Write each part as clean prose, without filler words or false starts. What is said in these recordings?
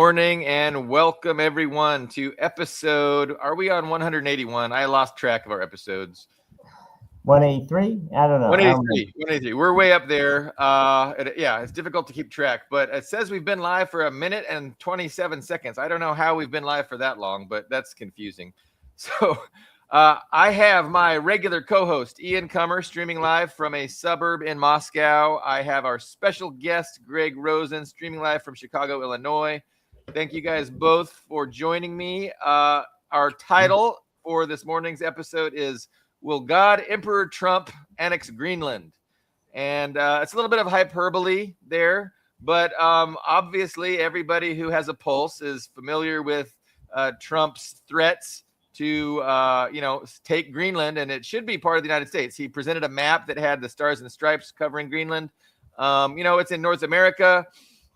morning and welcome everyone to episode, are we on 181? I lost track of our episodes. 183? I don't know. 183. We're way up there. It's difficult to keep track, but it says we've been live for 1 minute and 27 seconds. I don't know how we've been live for that long, but that's confusing. So I have my regular co-host, Ian Kummer, streaming live from a suburb in Moscow. I have our special guest, Greg Rosen, streaming live from Chicago, Illinois. Thank you guys both for joining me. Our title for this morning's episode is Will God Emperor Trump Annex Greenland? And it's a little bit of hyperbole there, but obviously everybody who has a pulse is familiar with Trump's threats to, take Greenland, and it should be part of the United States. He presented a map that had the stars and stripes covering Greenland. It's in North America.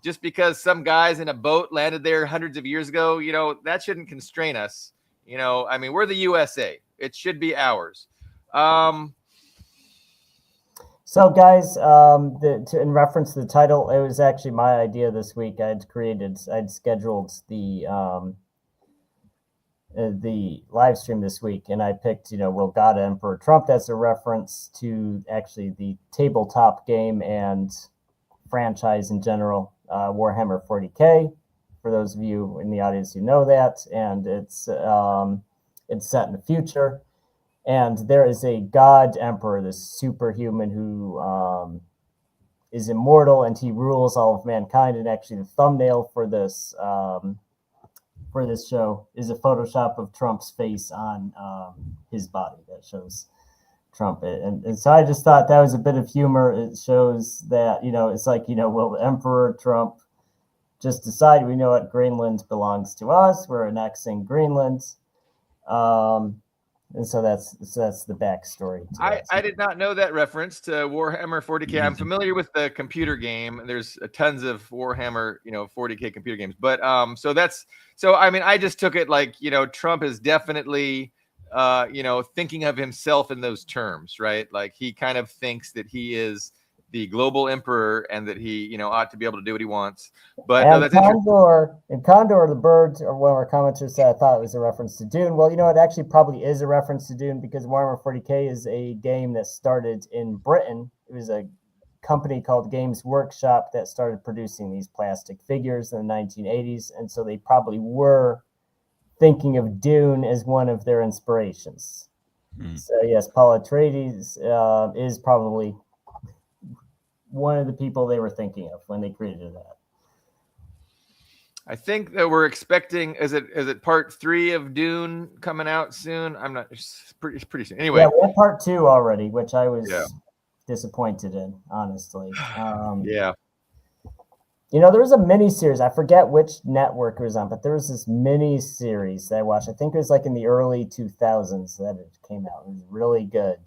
Just because some guys in a boat landed there hundreds of years ago, that shouldn't constrain us. We're the USA. It should be ours. So, guys, in reference to the title, it was actually my idea this week. I'd scheduled the live stream this week, and I picked, Will God Emperor Trump as a reference to actually the tabletop game and franchise in general, Warhammer 40K, for those of you in the audience who know that, and it's set in the future. And there is a god emperor, this superhuman who is immortal, and he rules all of mankind. And actually, the thumbnail for this show is a Photoshop of Trump's face on his body that shows Trump. And so I just thought that was a bit of humor. It shows that, it's like, will the Emperor Trump just decide, we know what, Greenland belongs to us, we're annexing Greenland. And so that's the backstory. I did not know that reference to Warhammer 40K. I'm familiar with the computer game. There's tons of Warhammer, 40K computer games. But I just took it like, Trump is definitely, thinking of himself in those terms, right? Like he kind of thinks that he is the global emperor and that he, ought to be able to do what he wants. But that's Condor, the bird, or one of our commenters said, I thought it was a reference to Dune. Well, it actually probably is a reference to Dune because Warhammer 40K is a game that started in Britain. It was a company called Games Workshop that started producing these plastic figures in the 1980s. And so they probably were thinking of Dune as one of their inspirations. So yes, Paul Atreides is probably one of the people they were thinking of when they created that. I think that we're expecting, is it part 3 of Dune coming out soon? I'm not, it's pretty soon. Anyway. Yeah, we had part 2 already, which I was disappointed in, honestly. Yeah. There was a mini series. I forget which network it was on, but there was this mini series that I watched. I think it was like in the early 2000s that it came out. It was really good.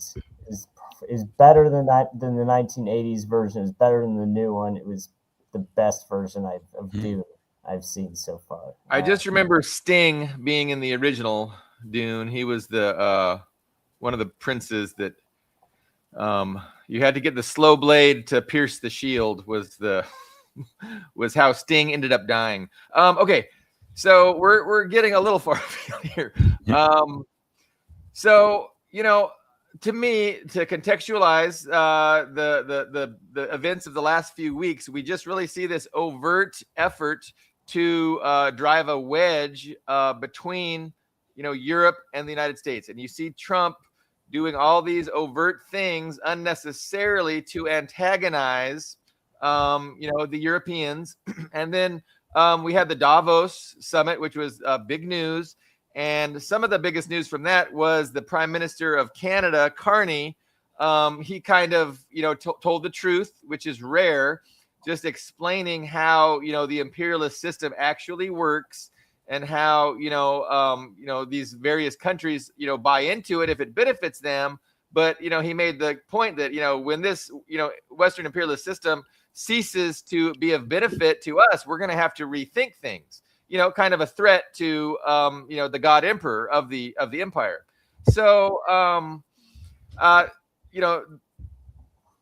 It was better than the 1980s version. It was better than the new one. It was the best version of Dune I've seen so far. I just remember Sting being in the original Dune. He was the one of the princes that you had to get the slow blade to pierce the shield was how Sting ended up dying. Okay, so we're getting a little far afield here. To me, to contextualize the events of the last few weeks, we just really see this overt effort to drive a wedge between, Europe and the United States. And you see Trump doing all these overt things unnecessarily to antagonize, the Europeans. And then we had the Davos summit, which was big news. And some of the biggest news from that was the Prime Minister of Canada, Carney. He kind of, told the truth, which is rare, just explaining how, the imperialist system actually works and how, these various countries, buy into it if it benefits them. But, he made the point that, when this, Western imperialist system ceases to be of benefit to us, we're going to have to rethink things. Kind of a threat to, the God Emperor of the empire. So,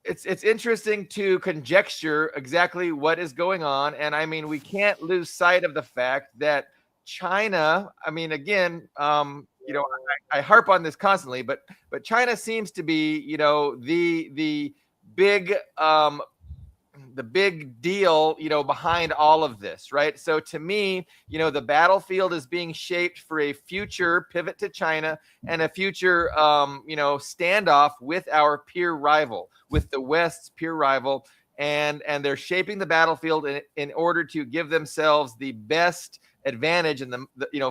it's interesting to conjecture exactly what is going on, and I mean we can't lose sight of the fact that China. I mean, again, I harp on this constantly, but China seems to be, the big the big deal, behind all of this, right? So to me, the battlefield is being shaped for a future pivot to China and a future, standoff with our peer rival, with the West's peer rival. And they're shaping the battlefield in order to give themselves the best advantage and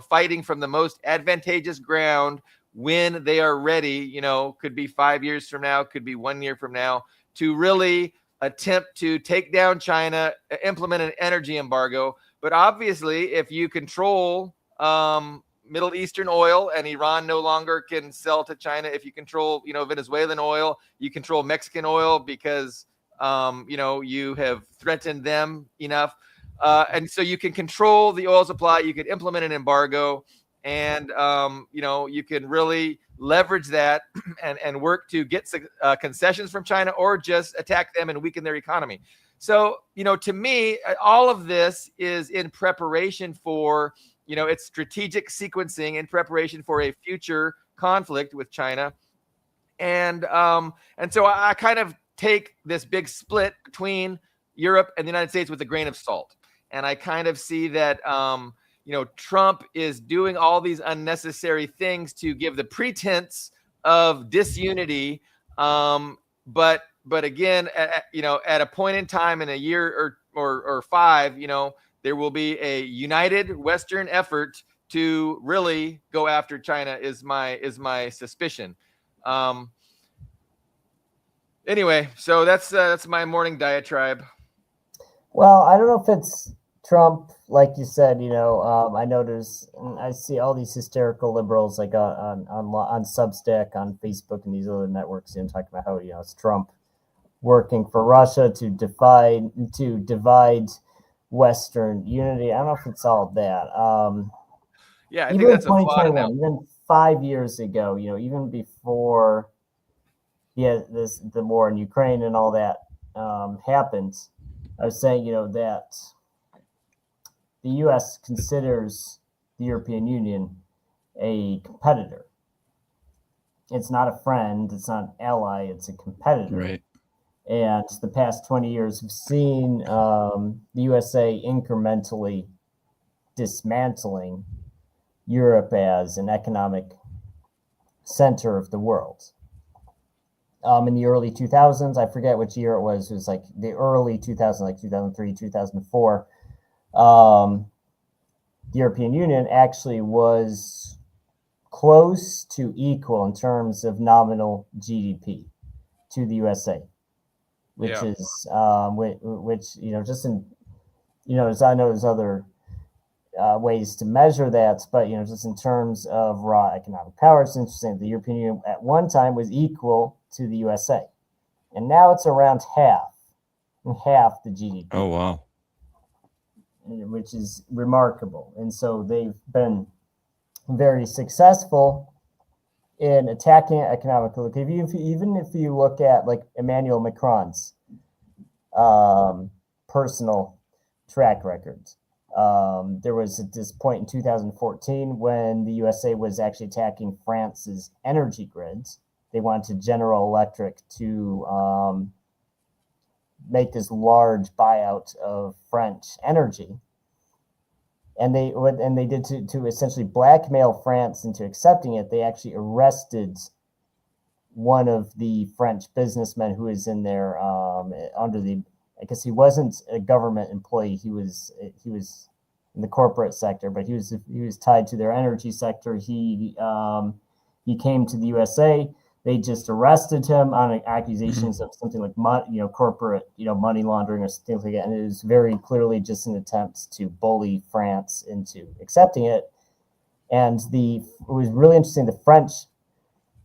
fighting from the most advantageous ground when they are ready, could be 5 years from now, could be 1 year from now, to really attempt to take down China, implement an energy embargo. But obviously, if you control Middle Eastern oil and Iran no longer can sell to China, if you control, Venezuelan oil, you control Mexican oil because, you have threatened them enough. And so you can control the oil supply, you could implement an embargo, and, you can really leverage that and work to get concessions from China, or just attack them and weaken their economy. So, to me, all of this is in preparation for, it's strategic sequencing in preparation for a future conflict with China. And so I kind of take this big split between Europe and the United States with a grain of salt. And I kind of see that, Trump is doing all these unnecessary things to give the pretense of disunity. But again, at a point in time in a year or five, there will be a united Western effort to really go after China, is my suspicion. Anyway, so that's my morning diatribe. Well, I don't know if it's Trump, like you said. I notice, and I see all these hysterical liberals like on Substack, on Facebook, and these other networks, talking about how it's Trump working for Russia to divide Western unity. I don't know if it's all that. Yeah, I think that's a flawed 2021, even 5 years ago, even before the war in Ukraine and all that happened, I was saying, that the U.S. considers the European Union a competitor. It's not a friend, it's not an ally, it's a competitor. Right. And the past 20 years, we've seen the USA incrementally dismantling Europe as an economic center of the world. In the early 2000s, I forget which year it was like the early 2000s, like 2003, 2004, the European Union actually was close to equal in terms of nominal GDP to the USA, which is, which, just in, I know there's other ways to measure that, but, just in terms of raw economic power, it's interesting. The European Union at one time was equal to the USA, and now it's around half the GDP. Oh, wow. Which is remarkable. And so they've been very successful in attacking economically. Even if you look at like Emmanuel Macron's personal track records, there was at this point in 2014 when the USA was actually attacking France's energy grids. They wanted General Electric to make this large buyout of French energy, and they did to essentially blackmail France into accepting it. They actually arrested one of the French businessmen who was in there under the. I guess he wasn't a government employee. He was in the corporate sector, but he was tied to their energy sector. He came to the USA. They just arrested him on accusations of something like corporate, money laundering or something like that. And it was very clearly just an attempt to bully France into accepting it. And it was really interesting. The French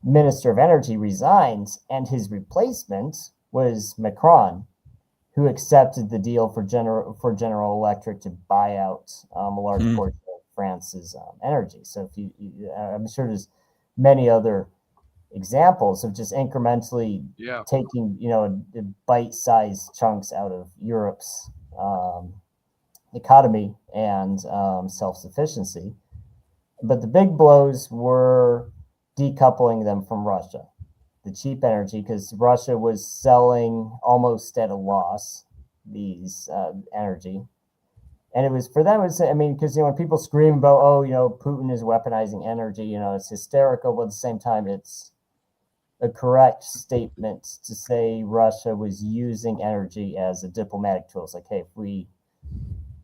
Minister of Energy resigned, and his replacement was Macron, who accepted the deal for General Electric to buy out a large portion of France's energy. So I'm sure there's many other examples of just incrementally Yeah. taking, bite-sized chunks out of Europe's economy and self-sufficiency. But the big blows were decoupling them from Russia, the cheap energy, because Russia was selling almost at a loss these energy. And it was for them, because when people scream about, Putin is weaponizing energy, it's hysterical, but at the same time, it's a correct statement to say Russia was using energy as a diplomatic tool. It's like, hey, if we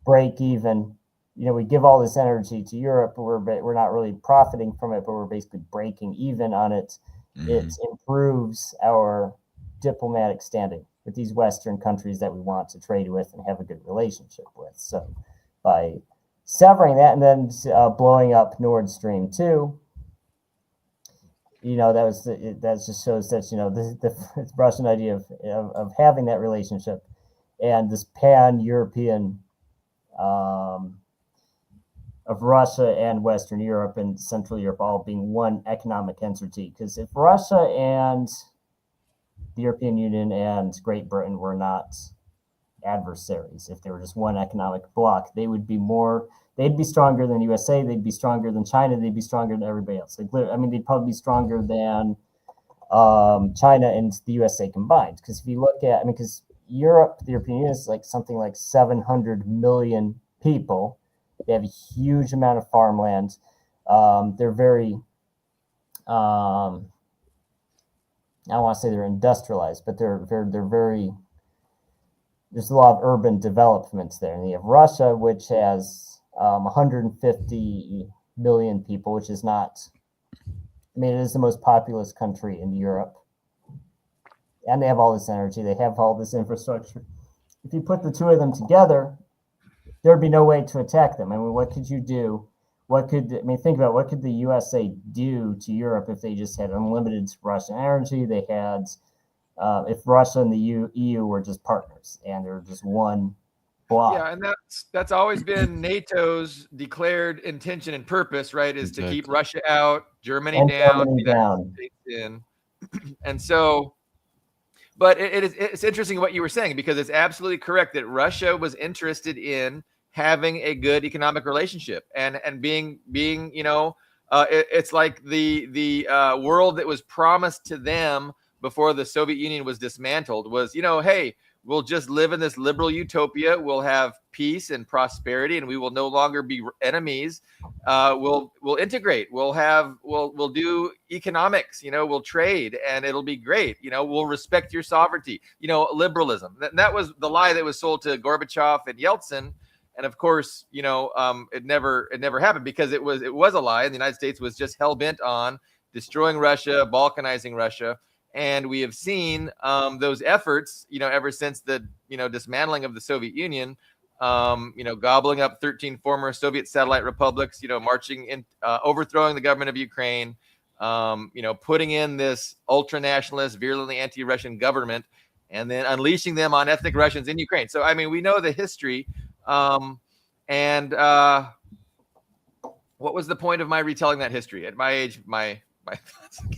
break even, we give all this energy to Europe, but we're not really profiting from it, but we're basically breaking even on it. Mm-hmm. It improves our diplomatic standing with these Western countries that we want to trade with and have a good relationship with. So by severing that and then blowing up Nord Stream 2, that just shows that, the Russian idea of having that relationship and this pan-European of Russia and Western Europe and Central Europe all being one economic entity. Because if Russia and the European Union and Great Britain were not adversaries, if they were just one economic bloc, they'd be stronger than USA, they'd be stronger than China, they'd be stronger than everybody else. They'd probably be stronger than China and the USA combined. Because if you look at, because Europe, the European Union is like something like 700 million people. They have a huge amount of farmland. They're very, I don't want to say they're industrialized, but they're very, there's a lot of urban developments there. And you have Russia, which has 150 million people, which is not, it is the most populous country in Europe. And they have all this energy. They have all this infrastructure. If you put the two of them together, there'd be no way to attack them. What could you do? Think about what could the USA do to Europe if they just had unlimited Russian energy? They had, if Russia and the EU were just partners and they're just one bloc. Yeah, and that's always been NATO's declared intention and purpose, right? Is to keep Russia out, Germany down, United States in, and so. But it's interesting what you were saying, because it's absolutely correct that Russia was interested in having a good economic relationship and being it's like the world that was promised to them before the Soviet Union was dismantled was, hey, we'll just live in this liberal utopia. We'll have peace and prosperity, and we will no longer be enemies. We'll integrate. We'll do economics. We'll trade, and it'll be great. We'll respect your sovereignty. Liberalism. That was the lie that was sold to Gorbachev and Yeltsin, and of course, it never happened because it was a lie, and the United States was just hell bent on destroying Russia, balkanizing Russia. And we have seen those efforts, ever since the, dismantling of the Soviet Union, gobbling up 13 former Soviet satellite republics, marching in, overthrowing the government of Ukraine, putting in this ultra-nationalist, virulently anti-Russian government, and then unleashing them on ethnic Russians in Ukraine. So, we know the history. What was the point of my retelling that history? At my age,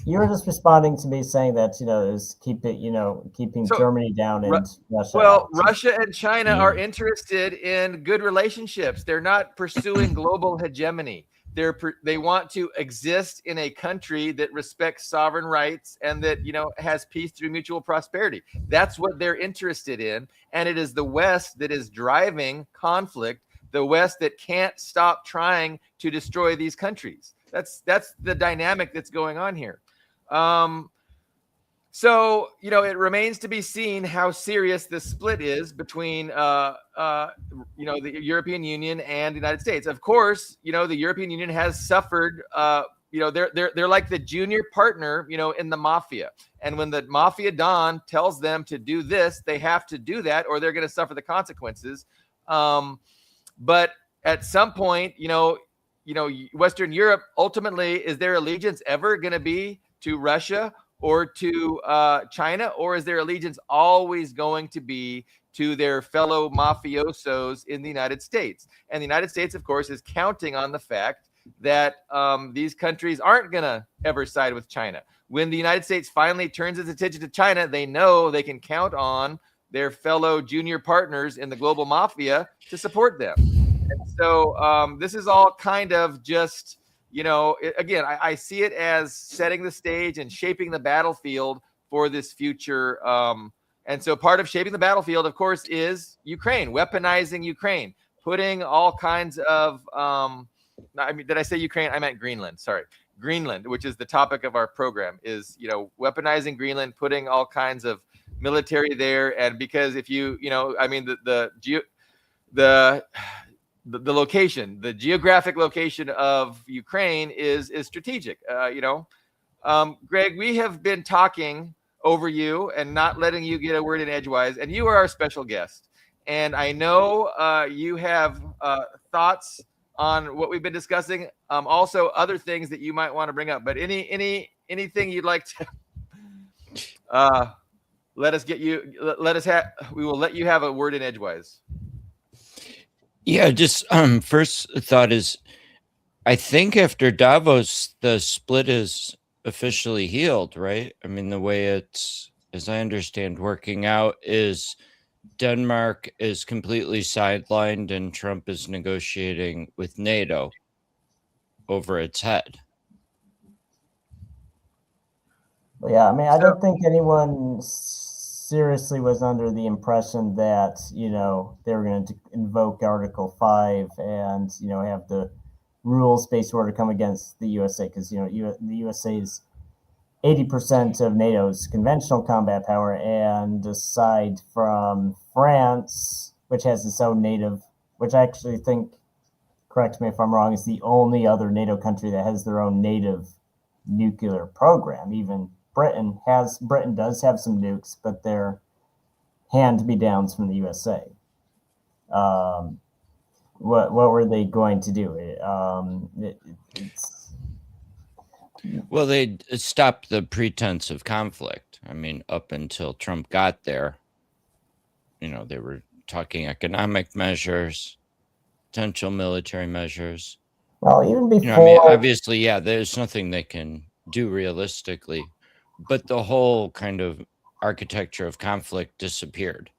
you were just responding to me saying that, it was keeping Germany down and Russia. Well, Russia and China are interested in good relationships. They're not pursuing global hegemony. They want to exist in a country that respects sovereign rights and that, has peace through mutual prosperity. That's what they're interested in. And it is the West that is driving conflict, the West that can't stop trying to destroy these countries. That's the dynamic that's going on here. So, it remains to be seen how serious this split is between, the European Union and the United States. Of course, the European Union has suffered, they're like the junior partner, in the mafia. And when the mafia Don tells them to do this, they have to do that or they're going to suffer the consequences. But at some point, Western Europe, ultimately, is their allegiance ever going to be to Russia or to China? Or is their allegiance always going to be to their fellow mafiosos in the United States? And the United States, of course, is counting on the fact that these countries aren't going to ever side with China. When the United States finally turns its attention to China, they know they can count on their fellow junior partners in the global mafia to support them. And so this is all kind of just, again, I see it as setting the stage and shaping the battlefield for this future. And so part of shaping the battlefield, of course, is Ukraine, weaponizing Ukraine, putting all kinds of, did I say Ukraine? I meant Greenland. Sorry. Greenland, which is the topic of our program, is, weaponizing Greenland, putting all kinds of military there. And because if the location, the geographic location of Ukraine is strategic. Greg, we have been talking over you and not letting you get a word in edgewise, and you are our special guest. And I know you have thoughts on what we've been discussing. Also, other things that you might want to bring up. But anything you'd like to let us get you. We will let you have a word in edgewise. Yeah, just first thought is, I think after Davos, the split is officially healed, right? I mean, the way it's, as I understand, working out is Denmark is completely sidelined and Trump is negotiating with NATO over its head. Yeah, I mean, I don't think anyone seriously was under the impression that, they were going to invoke Article 5 and, have the rules-based order come against the USA, because, the USA is 80% of NATO's conventional combat power, and aside from France, which has its own native, which I actually think, correct me if I'm wrong, is the only other NATO country that has their own native nuclear program. Even Britain does have some nukes, but they're hand-me-downs from the USA. What were they going to do? Well, they stopped the pretense of conflict. I mean, up until Trump got there, they were talking economic measures, potential military measures. Well, even before, obviously, yeah, there's nothing they can do realistically, but the whole kind of architecture of conflict disappeared.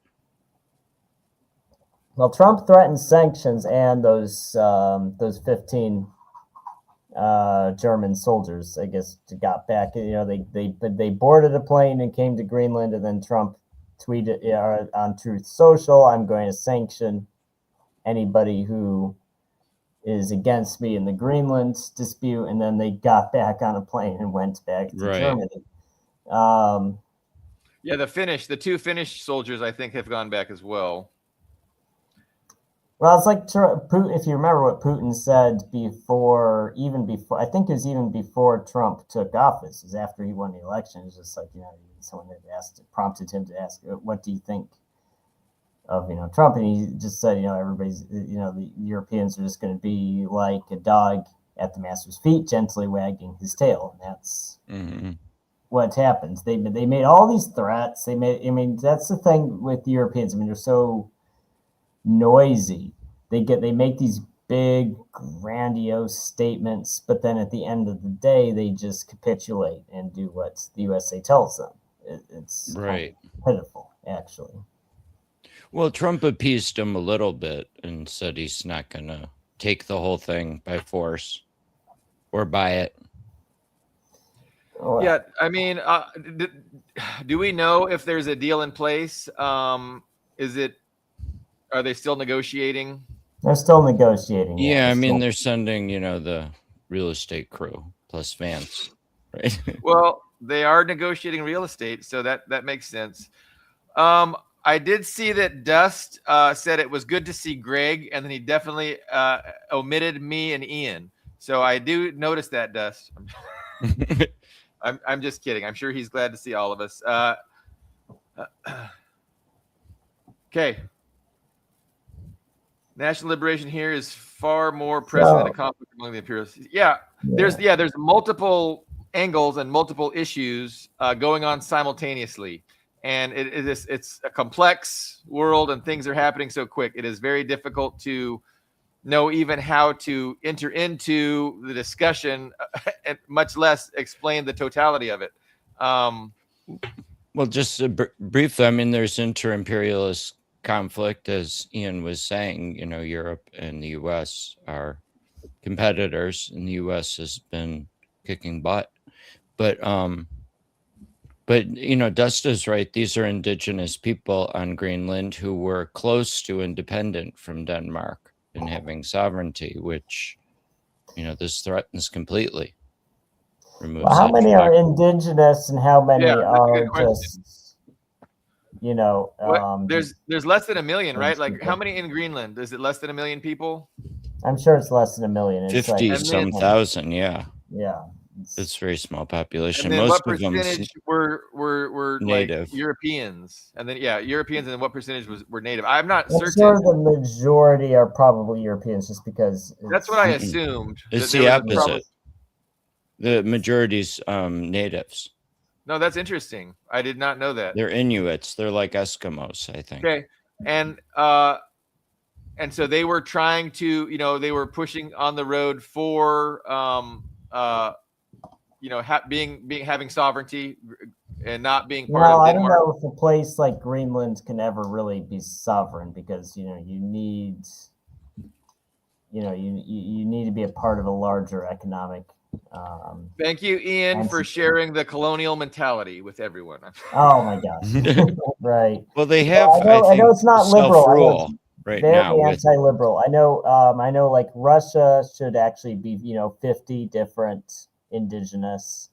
Well, Trump threatened sanctions, and those 15 German soldiers, I guess, got back. They boarded a plane and came to Greenland, and then Trump tweeted on Truth Social, "I'm going to sanction anybody who is against me in the Greenland dispute," and then they got back on a plane and went back to Germany. The two Finnish soldiers, I think, have gone back as well. Well, it's like Putin, if you remember what Putin said before, I think it was even before Trump took office, is after he won the election. It's just like, someone had prompted him to ask, "What do you think of, Trump?" And he just said, everybody's, the Europeans are just going to be like a dog at the master's feet, gently wagging his tail. And that's what happens. They made all these threats. That's the thing with the Europeans. I mean, they're so noisy. They make these big, grandiose statements, but then at the end of the day, they just capitulate and do what the USA tells them. It's right. Pitiful, actually. Well, Trump appeased him a little bit and said he's not going to take the whole thing by force or buy it. Yeah, I mean, do we know if there's a deal in place? Are they still negotiating? They're still negotiating. Yeah, they're sending, the real estate crew plus Vance, right? Well, they are negotiating real estate, so that makes sense. I did see that Dust said it was good to see Greg, and then he definitely omitted me and Ian. So I do notice that, Dust. I'm just kidding. I'm sure he's glad to see all of us. Okay. National liberation here is far more pressing than a conflict among the imperialists. There's multiple angles and multiple issues going on simultaneously, and it's a complex world, and things are happening so quick. It is very difficult to know even how to enter into the discussion, and much less explain the totality of it. Well, just briefly, I mean, there's inter-imperialist conflict, as Ian was saying. You know, Europe and the U.S. are competitors, and the U.S. has been kicking butt. But you know, Dusta's right. These are indigenous people on Greenland who were close to independent from Denmark and having sovereignty, which, you know, this threatens completely. Well, how many are indigenous and how many are just, you know, there's less than 1 million, right? Like, how many in Greenland? Is it less than 1 million people? I'm sure it's less than 1 million. It's 50 like, some thousand, yeah. Yeah. It's very small population. And then most what of them percentage were native, like Europeans? And then Europeans, and then what percentage were native? I'm not I'm certain. sure the majority are probably Europeans, just because that's what I assumed. It's the opposite. The majority's natives. No, that's interesting. I did not know that. They're Inuits. They're like Eskimos, I think. Okay. And so they were trying to, you know, they were pushing on the road for you know, having sovereignty and not being part of Denmark. I don't know if a place like Greenland can ever really be sovereign, because, you know, you need to be a part of a larger economic. Thank you, Ian, for sharing the colonial mentality with everyone. Oh my gosh! Right. Well, they have. I know it's not liberal. Right very now, anti-liberal. I know. Like Russia should actually be, 50 different indigenous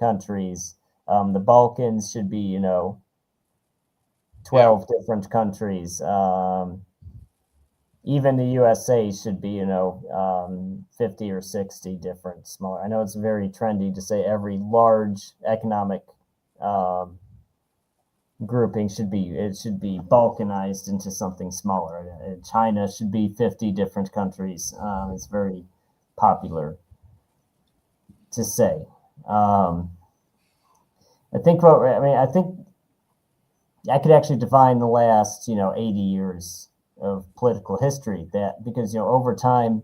countries. The Balkans should be, 12 different countries. Even the USA should be, 50 or 60 different smaller. I know it's very trendy to say every large economic grouping should be balkanized into something smaller. China should be 50 different countries. It's very popular to say. I think I could actually define the last 80 years of political history, that because over time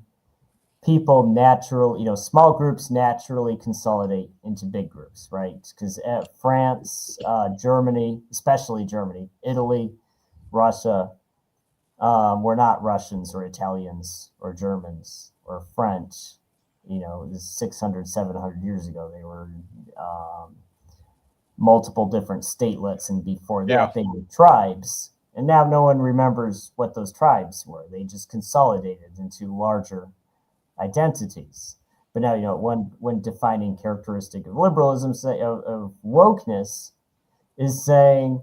people naturally, small groups naturally consolidate into big groups, right? Because France, Germany, especially Germany, Italy, Russia, were not Russians or Italians or Germans or French. 600, 700 years ago, they were multiple different statelets, and before that they were tribes. And now no one remembers what those tribes were. They just consolidated into larger identities. But now, one defining characteristic of liberalism, of wokeness, is saying,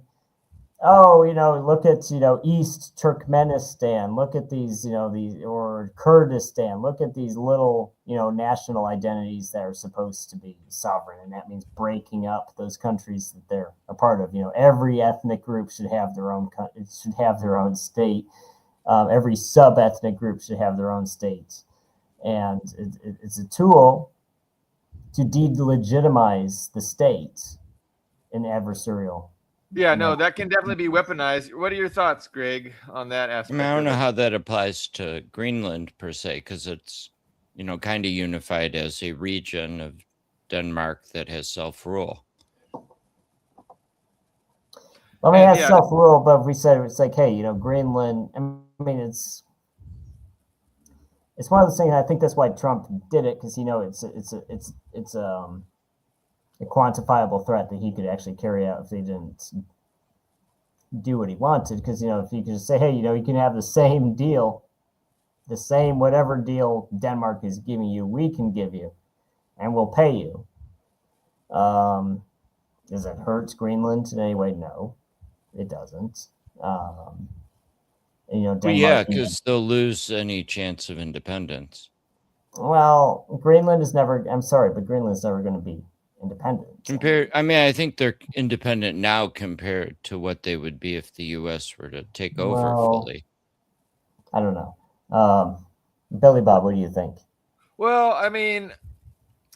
oh, look at, East Turkmenistan, look at these, or Kurdistan, look at these little, national identities that are supposed to be sovereign. And that means breaking up those countries that they're a part of. Every ethnic group should have their own state. Every sub-ethnic group should have their own state. And it's a tool to delegitimize the state in adversarial. Yeah, no, that can definitely be weaponized. What are your thoughts, Greg, on that aspect? I don't know how that applies to Greenland per se, because it's, kind of unified as a region of Denmark that has self-rule. Well, it has self-rule, but if we said it's like, hey, Greenland, I mean, it's one of those things. I think that's why Trump did it, because it's a quantifiable threat that he could actually carry out if they didn't do what he wanted. Because if you could just say, hey, you can have the same deal, the same whatever deal Denmark is giving you, we can give you, and we'll pay you. Does it hurt Greenland in any way? No, it doesn't. Denmark, because they'll lose any chance of independence. Well, Greenland is never. I'm sorry, but Greenland's never going to be independent. I think they're independent now compared to what they would be if the U.S. were to take over fully. I don't know. Billy Bob, what do you think? Well, I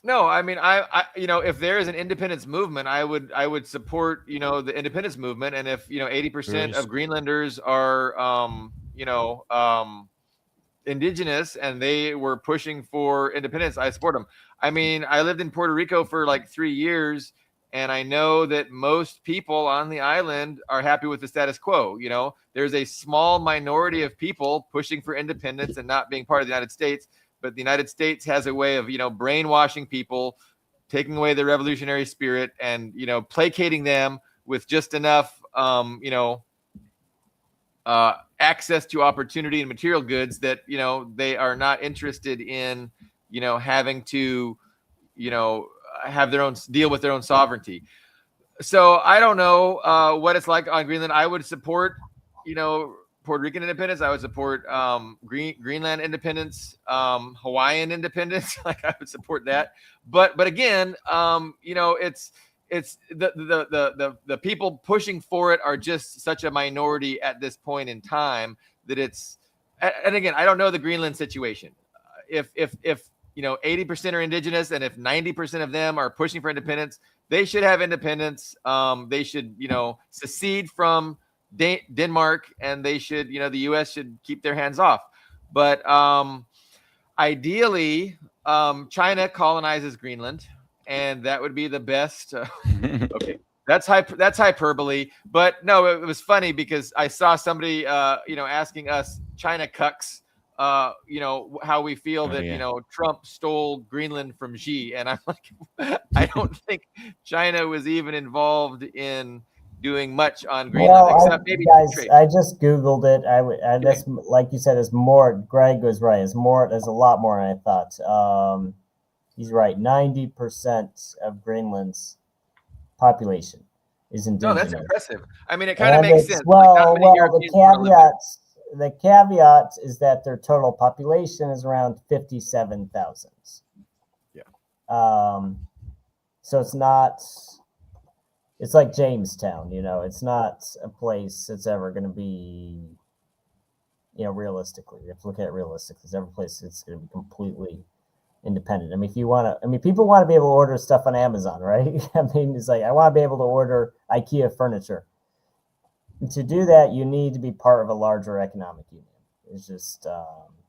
if there is an independence movement, I would support, the independence movement. And if, 80% of Greenlanders are, indigenous and they were pushing for independence, I support them. I mean, I lived in Puerto Rico for like 3 years, and I know that most people on the island are happy with the status quo. You know, there's a small minority of people pushing for independence and not being part of the United States, but the United States has a way of, you know, brainwashing people, taking away their revolutionary spirit, and, you know, placating them with just enough, access to opportunity and material goods that, you know, they are not interested in, you know, having to, you know, have their own deal with their own sovereignty. So I don't know what it's like on Greenland. I would support, you know, Puerto Rican independence. I would support Greenland independence, Hawaiian independence. Like, I would support that. But again, you know, it's the people pushing for it are just such a minority at this point in time that it's. And again, I don't know the Greenland situation. If you know 80% are indigenous, and if 90% of them are pushing for independence, they should have independence. They should, you know, secede from Denmark, and they should, you know, the U.S. should keep their hands off. But ideally, China colonizes Greenland, and that would be the best. Okay, that's hyperbole. But no, it was funny because I saw somebody, you know, asking us China cucks, you know, how we feel that, you know, Trump stole Greenland from Xi. And I'm like, I don't think China was even involved in doing much on Greenland, except maybe guys, I just Googled it. That's, like you said, is more. Greg was right. It's more. There's a lot more than I thought. He's right. 90% of Greenland's population is indigenous. No, that's impressive. I mean, it kind of makes sense. Well, the caveat is that their total population is around 57,000. Yeah. So it's not. It's like Jamestown, you know. It's not a place that's ever going to be, you know, realistically. You have to look at it realistically. There's every place that's going to be completely independent. I mean, if you want to, I mean, people want to be able to order stuff on Amazon, right? I mean, it's like, I want to be able to order IKEA furniture. And to do that, you need to be part of a larger economic union. It's just.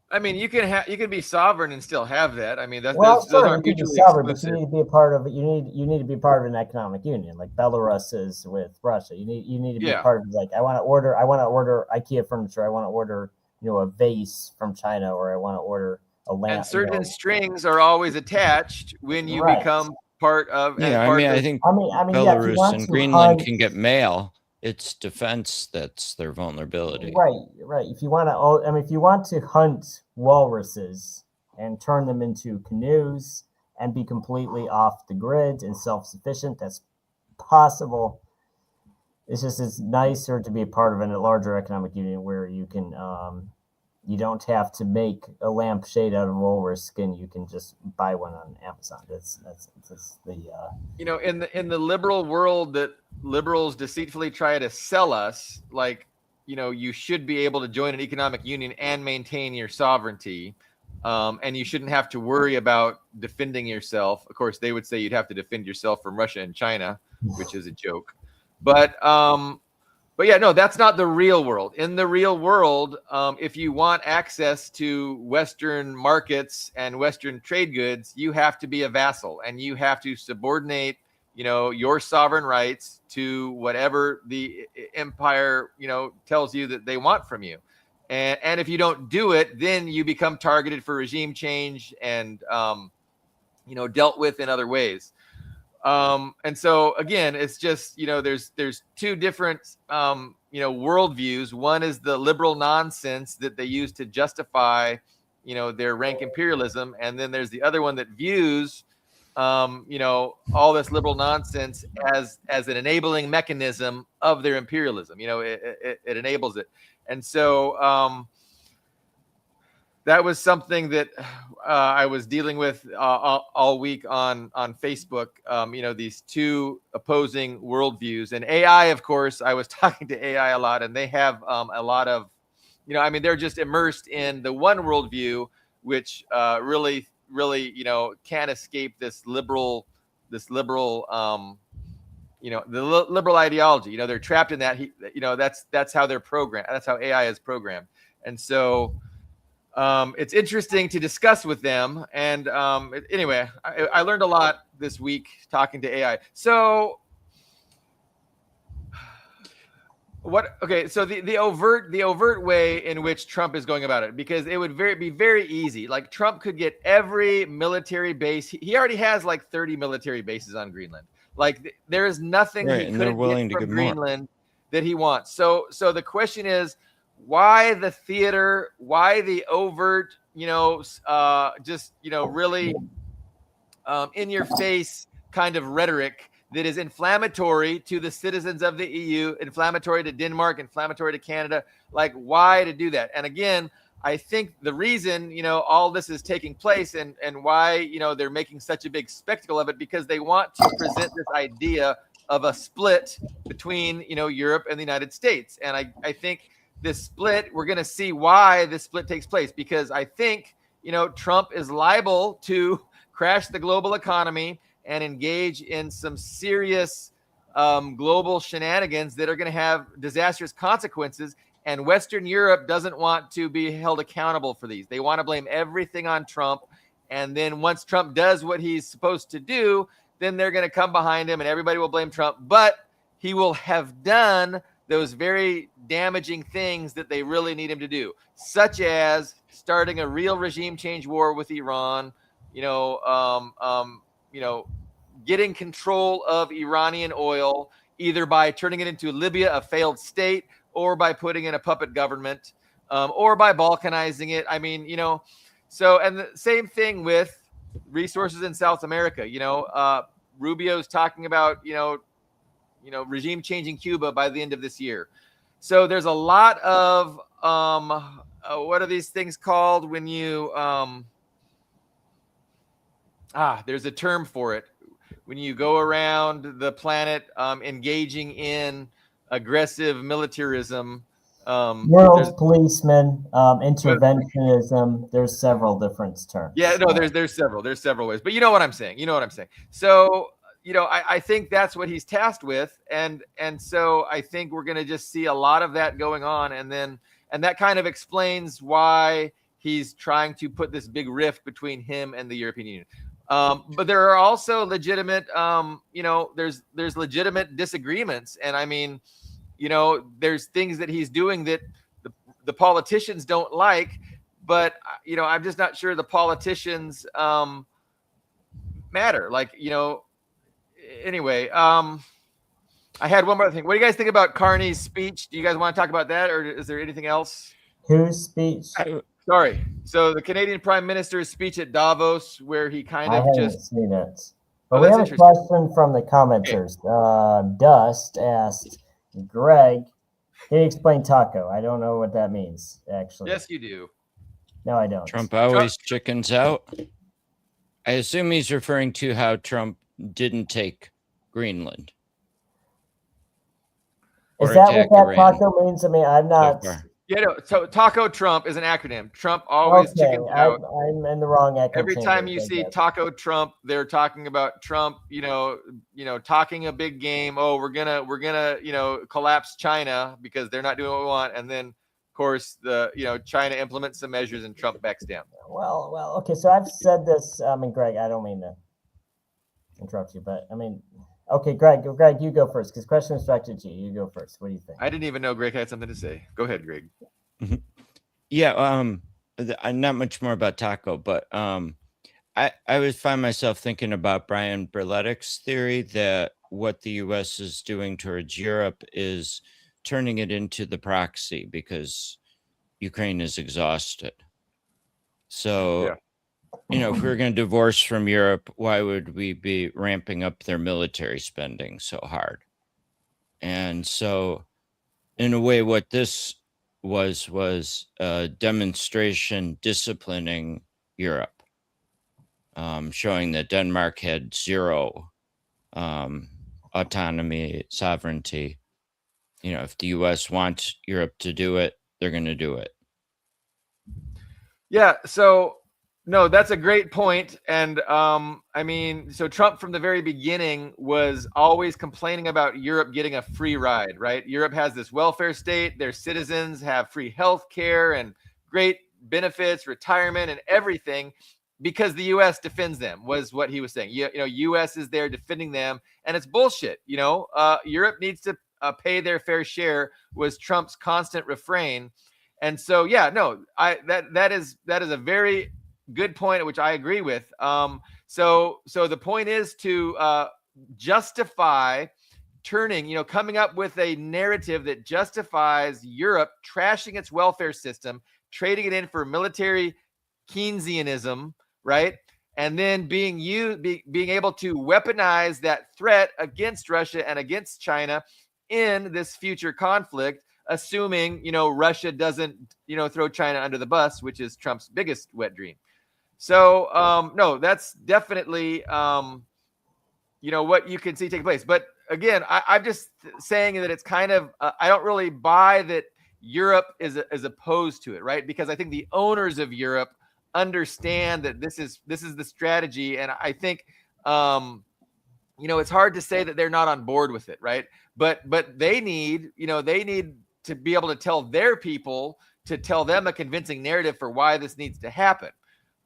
I mean, you can be sovereign and still have that. I mean, those aren't mutually exclusive. But you need to be a part of it. You need to be part of an economic union, like Belarus is with Russia. You need to be part of, like, I want to order IKEA furniture. I want to order, you know, a vase from China, or I want to order a lamp. And certain strings are always attached when you become part of. Yeah, I think Belarus and Greenland can get mail. It's defense that's their vulnerability. Right. If you want to, I mean, if you want to hunt walruses and turn them into canoes and be completely off the grid and self-sufficient, that's possible. It's just, it's nicer to be a part of a larger economic union where you can, you don't have to make a lampshade out of walrus skin. You can just buy one on Amazon. That's the you know, in the liberal world that liberals deceitfully try to sell us, like, you know, you should be able to join an economic union and maintain your sovereignty, and you shouldn't have to worry about defending yourself. Of course, they would say you'd have to defend yourself from Russia and China, which is a joke. But yeah, no, that's not the real world. In the real world, if you want access to Western markets and Western trade goods, you have to be a vassal, and you have to subordinate, you know, your sovereign rights to whatever the empire, you know, tells you that they want from you. And if you don't do it, then you become targeted for regime change and, you know, dealt with in other ways. And so again, it's just, you know, there's two different, you know, worldviews. One is the liberal nonsense that they use to justify, you know, their rank imperialism. And then there's the other one that views, you know, all this liberal nonsense as an enabling mechanism of their imperialism. You know, it enables it. And so, that was something that I was dealing with all week on Facebook. You know, these two opposing worldviews, and AI. Of course, I was talking to AI a lot, and they have a lot of, you know, I mean, they're just immersed in the one worldview, which really, you know, can't escape this liberal, you know, the liberal ideology. You know, they're trapped in that. You know, that's how they're programmed. That's how AI is programmed, and so. it's interesting to discuss with them. And anyway, I learned a lot this week talking to AI. So what? Okay, so the overt way in which Trump is going about it, because it would be very easy. Like Trump could get every military base. He already has like 30 military bases on Greenland. Like there is nothing Right, he and they're couldn't willing get to from give more. Greenland that he wants. So the question is, why the theater? Why the overt? Just really in your face kind of rhetoric that is inflammatory to the citizens of the EU, inflammatory to Denmark, inflammatory to Canada. Like, why to do that? And again, I think the reason, all this is taking place and why, they're making such a big spectacle of it, because they want to present this idea of a split between, Europe and the United States. And I think this split, we're going to see why this split takes place, because I think, Trump is liable to crash the global economy and engage in some serious global shenanigans that are going to have disastrous consequences. And Western Europe doesn't want to be held accountable for these. They want to blame everything on Trump. And then once Trump does what he's supposed to do, then they're going to come behind him and everybody will blame Trump. But he will have done those very damaging things that they really need him to do, such as starting a real regime change war with Iran, getting control of Iranian oil, either by turning it into Libya, a failed state, or by putting in a puppet government, or by balkanizing it. I mean, so, and the same thing with resources in South America. Rubio's talking about, regime changing Cuba by the end of this year. So there's a lot of, what are these things called when you, there's a term for it. When you go around the planet engaging in aggressive militarism. World policemen, interventionism. There's several different terms. Yeah, no, there's several ways, but you know what I'm saying. So, I think that's what he's tasked with. And so I think we're going to just see a lot of that going on. And that kind of explains why he's trying to put this big rift between him and the European Union. But there are also legitimate, there's legitimate disagreements. And I mean, there's things that he's doing that the politicians don't like, but, I'm just not sure the politicians matter. Like, anyway, I had one more thing. What do you guys think about Carney's speech? Do you guys want to talk about that, or is there anything else? Whose speech? Sorry. So the Canadian Prime Minister's speech at Davos, where he kind of just seen it. But we have a question from the commenters. Okay. Dust asked Greg, can you explain taco? I don't know what that means, actually. Yes, you do. No, I don't. Trump always chickens out. I assume he's referring to how Trump didn't take Greenland. Is that what that taco means? I mean, I'm not. Yeah, no. So Taco Trump is an acronym. Trump always chickens out. I'm in the wrong echo. Every time you see Taco Trump, they're talking about Trump, talking a big game. Oh, we're gonna, collapse China because they're not doing what we want. And then, of course, China implements some measures and Trump backs down. Well, okay. So I've said this. I mean, Greg, I don't mean to interrupt you, but I mean, okay, Greg, you go first, because question is directed to you. You go first. What do you think? I didn't even know Greg had something to say. Go ahead, Greg. Yeah, not much more about Taco, but I always find myself thinking about Brian Berletic's theory that what the U.S. is doing towards Europe is turning it into the proxy because Ukraine is exhausted. So, yeah. If we were going to divorce from Europe, why would we be ramping up their military spending so hard? And so, in a way, what this was a demonstration disciplining Europe, showing that Denmark had zero autonomy, sovereignty. If the U.S. wants Europe to do it, they're going to do it. Yeah. So, no, that's a great point. And I mean, so Trump from the very beginning was always complaining about Europe getting a free ride, right? Europe has this welfare state. Their citizens have free health care and great benefits, retirement, and everything because the U.S. defends them, was what he was saying. U.S. is there defending them, and it's bullshit. Europe needs to pay their fair share, was Trump's constant refrain. And so, that is a very good point, which I agree with. So the point is to justify coming up with a narrative that justifies Europe trashing its welfare system, trading it in for military Keynesianism, right? And then being able to weaponize that threat against Russia and against China in this future conflict, assuming, Russia doesn't, throw China under the bus, which is Trump's biggest wet dream. So, no, that's definitely, what you can see take place. But again, I'm just saying that it's kind of, I don't really buy that Europe is opposed to it, right? Because I think the owners of Europe understand that this is the strategy. And I think, it's hard to say that they're not on board with it, right? But they need to be able to tell their people, to tell them a convincing narrative for why this needs to happen.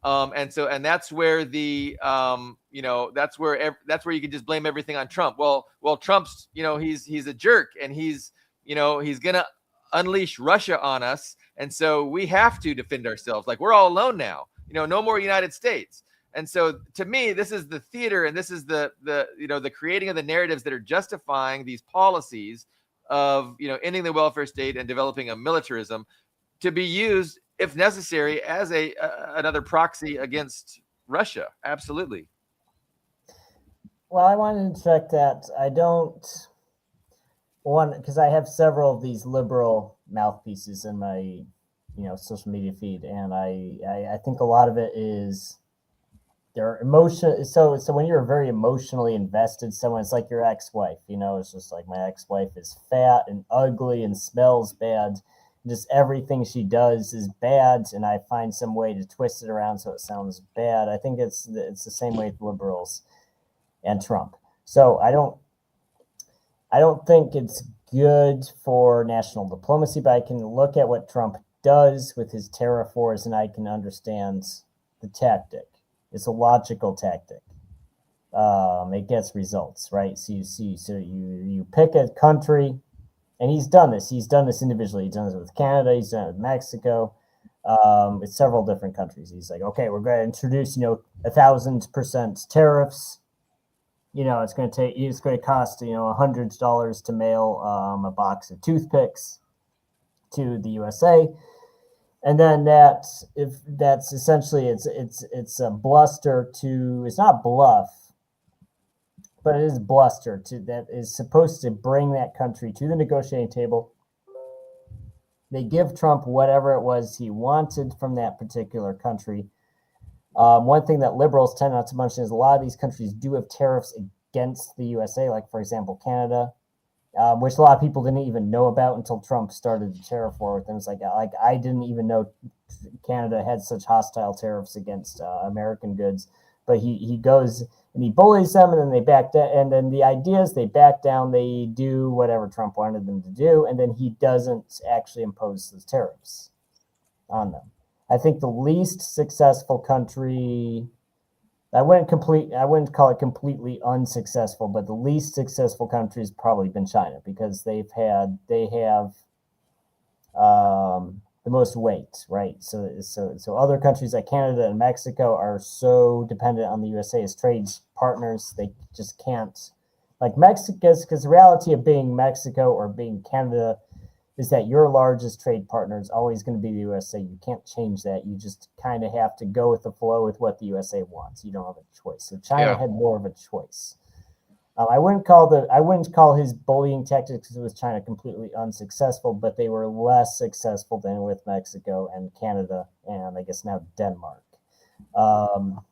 And that's where that's where you can just blame everything on Trump. Well, Trump's, he's a jerk, and he's going to unleash Russia on us. And so we have to defend ourselves. Like, we're all alone now, no more United States. And so to me, this is the theater, and this is the creating of the narratives that are justifying these policies of, ending the welfare state and developing a militarism to be used, if necessary, as another proxy against Russia. Absolutely. Well, I wanted to check that. I don't want, because I have several of these liberal mouthpieces in my, social media feed, and I think a lot of it is their emotion. So when you're very emotionally invested, someone's like your ex-wife. It's just like, my ex-wife is fat and ugly and smells bad. Just everything she does is bad, and I find some way to twist it around so it sounds bad. I think it's the same way with liberals and Trump. So I don't think it's good for national diplomacy, but I can look at what Trump does with his tariff wars, and I can understand the tactic. It's a logical tactic. It gets results, right? So you pick a country. And he's done this. He's done this individually. He's done this with Canada. He's done it with Mexico. It's several different countries. He's like, okay, we're going to introduce, 1,000% tariffs. It's going to cost, $100 to mail a box of toothpicks to the USA. And then that's essentially, it's a bluster to, it's not bluff, but it is bluster that is supposed to bring that country to the negotiating table. They give Trump whatever it was he wanted from that particular country. One thing that liberals tend not to mention is a lot of these countries do have tariffs against the USA, like, for example, Canada, which a lot of people didn't even know about until Trump started the tariff war with them. It's like I didn't even know Canada had such hostile tariffs against American goods. But he goes and he bullies them, and then they back down. And then the idea is they back down. They do whatever Trump wanted them to do, and then he doesn't actually impose those tariffs on them. I think the least successful country, I wouldn't call it completely unsuccessful, but the least successful country has probably been China, because they have the most weight, right? So other countries like Canada and Mexico are so dependent on the USA as trade partners, they just can't, like Mexico, because the reality of being Mexico or being Canada is that your largest trade partner is always going to be the USA. You can't change that. You just kind of have to go with the flow with what the USA wants. You don't have a choice. So China had more of a choice. I wouldn't call his bullying tactics with China completely unsuccessful, but they were less successful than with Mexico and Canada, and I guess now Denmark. So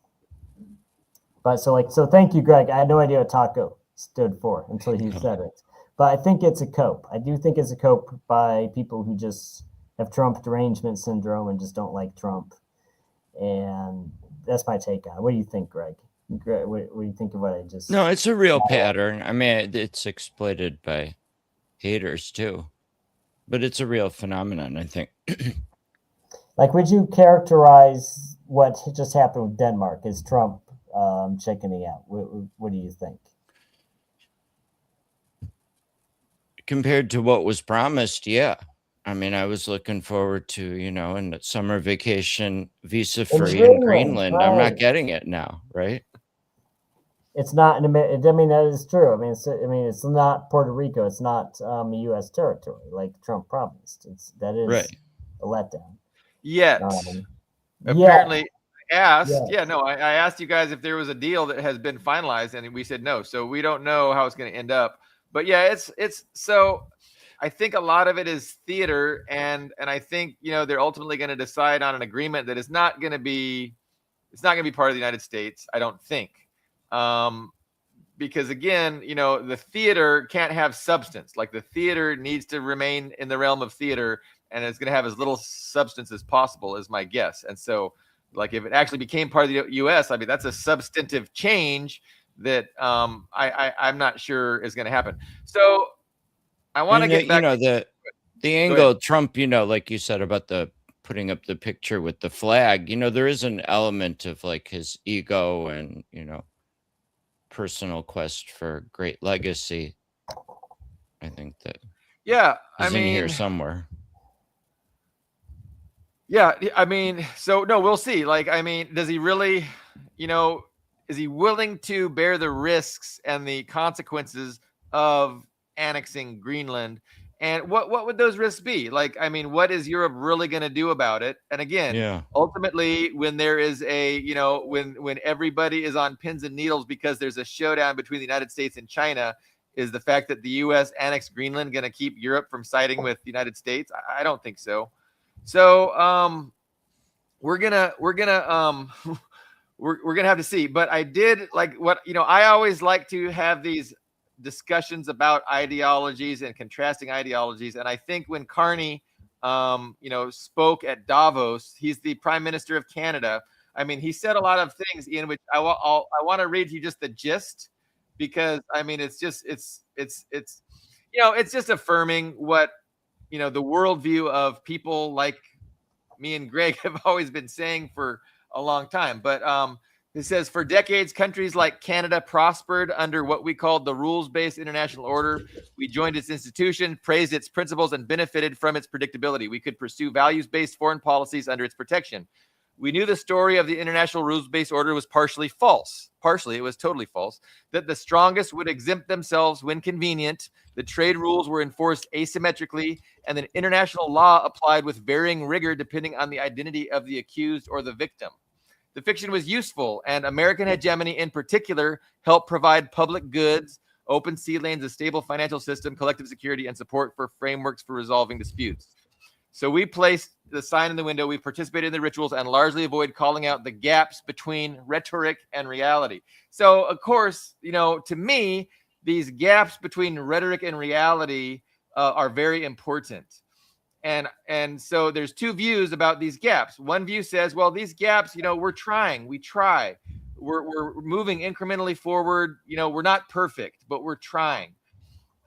thank you, Greg. I had no idea what taco stood for until you said it, but I think it's a cope. I do think it's a cope by people who just have Trump derangement syndrome and just don't like Trump, and that's my take on it. What do you think, Greg? What do you think of what I just? No, it's a real pattern. I mean, it's exploited by haters too, but it's a real phenomenon, I think. Like, would you characterize what just happened with Denmark as Trump chickening out? What do you think? Compared to what was promised, yeah. I mean, I was looking forward to, in the summer vacation, visa free in Greenland. I'm not getting it now, right? It's not I mean, that is true. I mean, it's not Puerto Rico. It's not U.S. territory like Trump promised. That is right. a letdown. Yet, apparently, I asked you guys if there was a deal that has been finalized, and we said no. So we don't know how it's going to end up. But yeah, it's so. I think a lot of it is theater, and I think they're ultimately going to decide on an agreement that is not going to be, it's not going to be part of the United States. I don't think, because again, the theater can't have substance. Like the theater needs to remain in the realm of theater, and it's going to have as little substance as possible, is my guess. And so, like if it actually became part of the U.S., I mean that's a substantive change that I'm not sure is going to happen. So. I want to get back. The angle Trump, like you said about the putting up the picture with the flag, there is an element of like his ego and, personal quest for great legacy. I think that. Yeah. Is in here somewhere. Yeah. I mean, so no, we'll see. Like, I mean, does he really, is he willing to bear the risks and the consequences of annexing Greenland? And what would those risks be? Like, I mean, what is Europe really going to do about it? And again, ultimately, when there is a, when everybody is on pins and needles because there's a showdown between the United States and China, is the fact that the U.S. annexed Greenland going to keep Europe from siding with the United States? I don't think so. So we're gonna have to see. But I did like what I always like to have these discussions about ideologies and contrasting ideologies. And I think when Carney, spoke at Davos, he's the Prime Minister of Canada. I mean, he said a lot of things, Ian, which I want to read you just the gist, because I mean, it's just affirming what the worldview of people like me and Greg have always been saying for a long time. But it says, for decades, countries like Canada prospered under what we called the rules-based international order. We joined its institution, praised its principles, and benefited from its predictability. We could pursue values-based foreign policies under its protection. We knew the story of the international rules-based order was partially false. Partially, it was totally false. That the strongest would exempt themselves when convenient. The trade rules were enforced asymmetrically, and that international law applied with varying rigor depending on the identity of the accused or the victim. The fiction was useful, and American hegemony in particular helped provide public goods, open sea lanes, a stable financial system, collective security, and support for frameworks for resolving disputes. So we placed the sign in the window, we participated in the rituals, and largely avoid calling out the gaps between rhetoric and reality. So, of course, to me, these gaps between rhetoric and reality are very important. And so there's two views about these gaps. One view says, well, these gaps, we're trying, we're moving incrementally forward. We're not perfect, but we're trying.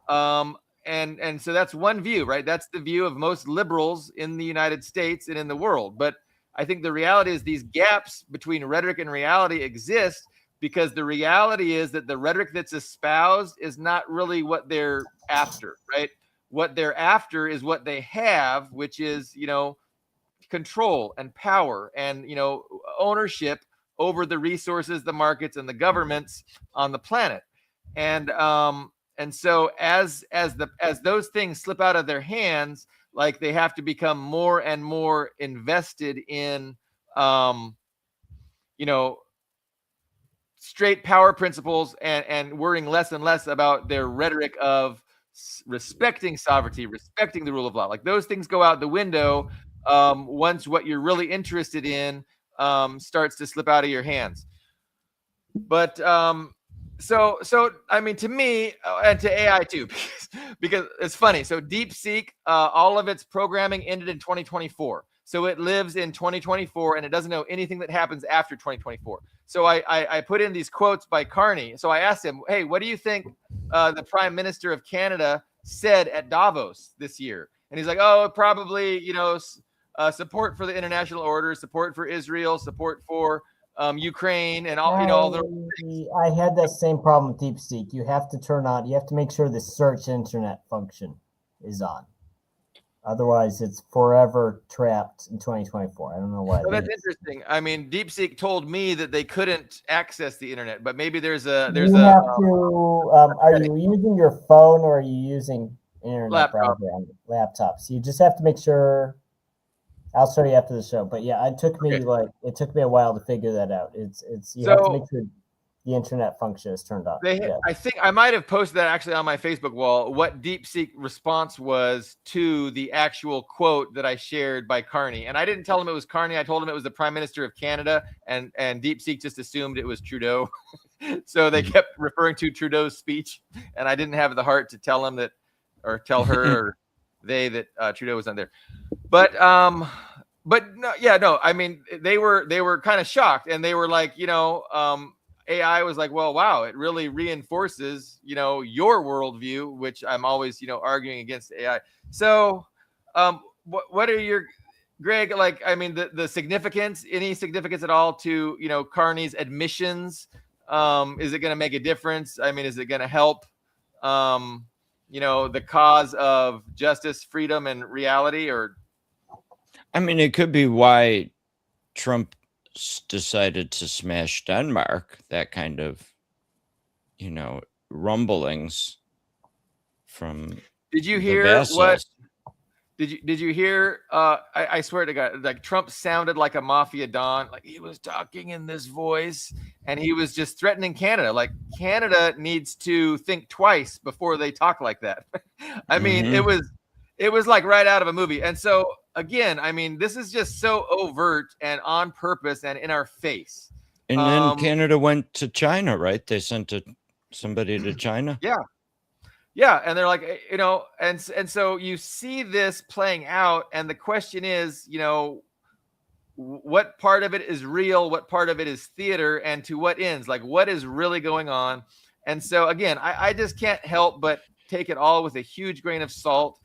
And so that's one view, right? That's the view of most liberals in the United States and in the world. But I think the reality is these gaps between rhetoric and reality exist because the reality is that the rhetoric that's espoused is not really what they're after, right? What they're after is what they have, which is, control and power and, ownership over the resources, the markets, and the governments on the planet. And so as those things slip out of their hands, like they have to become more and more invested in, straight power principles and worrying less and less about their rhetoric of respecting sovereignty, respecting the rule of law. Like those things go out the window once what you're really interested in starts to slip out of your hands. But so I mean, to me and to AI too, because it's funny. So DeepSeek, all of its programming ended in 2024. So it lives in 2024 and it doesn't know anything that happens after 2024. So I put in these quotes by Carney. So I asked him, hey, what do you think the Prime Minister of Canada said at Davos this year? And he's like, oh, probably, support for the international order, support for Israel, support for Ukraine, and all all the. I had that same problem with DeepSeek. You have to make sure the search internet function is on. Otherwise, it's forever trapped in 2024. I don't know why. Well, that's interesting. I mean, DeepSeek told me that they couldn't access the internet, but maybe there's a You have to. Are you using your phone or are you using internet browser on laptop? So you just have to make sure. I'll show you after the show. But yeah, it took me a while to figure that out. It's you have to make sure the internet function is turned on. I think I might have posted that actually on my Facebook wall, what DeepSeek response was to the actual quote that I shared by Carney. And I didn't tell him it was Carney. I told him it was the Prime Minister of Canada, and DeepSeek just assumed it was Trudeau. So they kept referring to Trudeau's speech, and I didn't have the heart to tell him that, or tell her or they that Trudeau was on there. But no, I mean, they were kind of shocked, and they were like, AI was like, well, wow, it really reinforces, your worldview, which I'm always, arguing against AI. So, what are your, Greg, like, I mean, the significance, any significance at all to, Carney's admissions? Is it going to make a difference? I mean, is it going to help, the cause of justice, freedom, and reality? Or, I mean, it could be why Trump decided to smash Denmark, that kind of, rumblings from. Did you hear what? Did you hear? I swear to God, like Trump sounded like a mafia don. Like he was talking in this voice, and he was just threatening Canada. Like Canada needs to think twice before they talk like that. I mean, it was like right out of a movie. And so again, I mean, this is just so overt and on purpose and in our face. And then Canada went to China, right? They sent somebody to China. Yeah, and they're like, and so you see this playing out, and the question is, what part of it is real, what part of it is theater, and to what ends? Like, what is really going on? And so again, I just can't help but take it all with a huge grain of salt.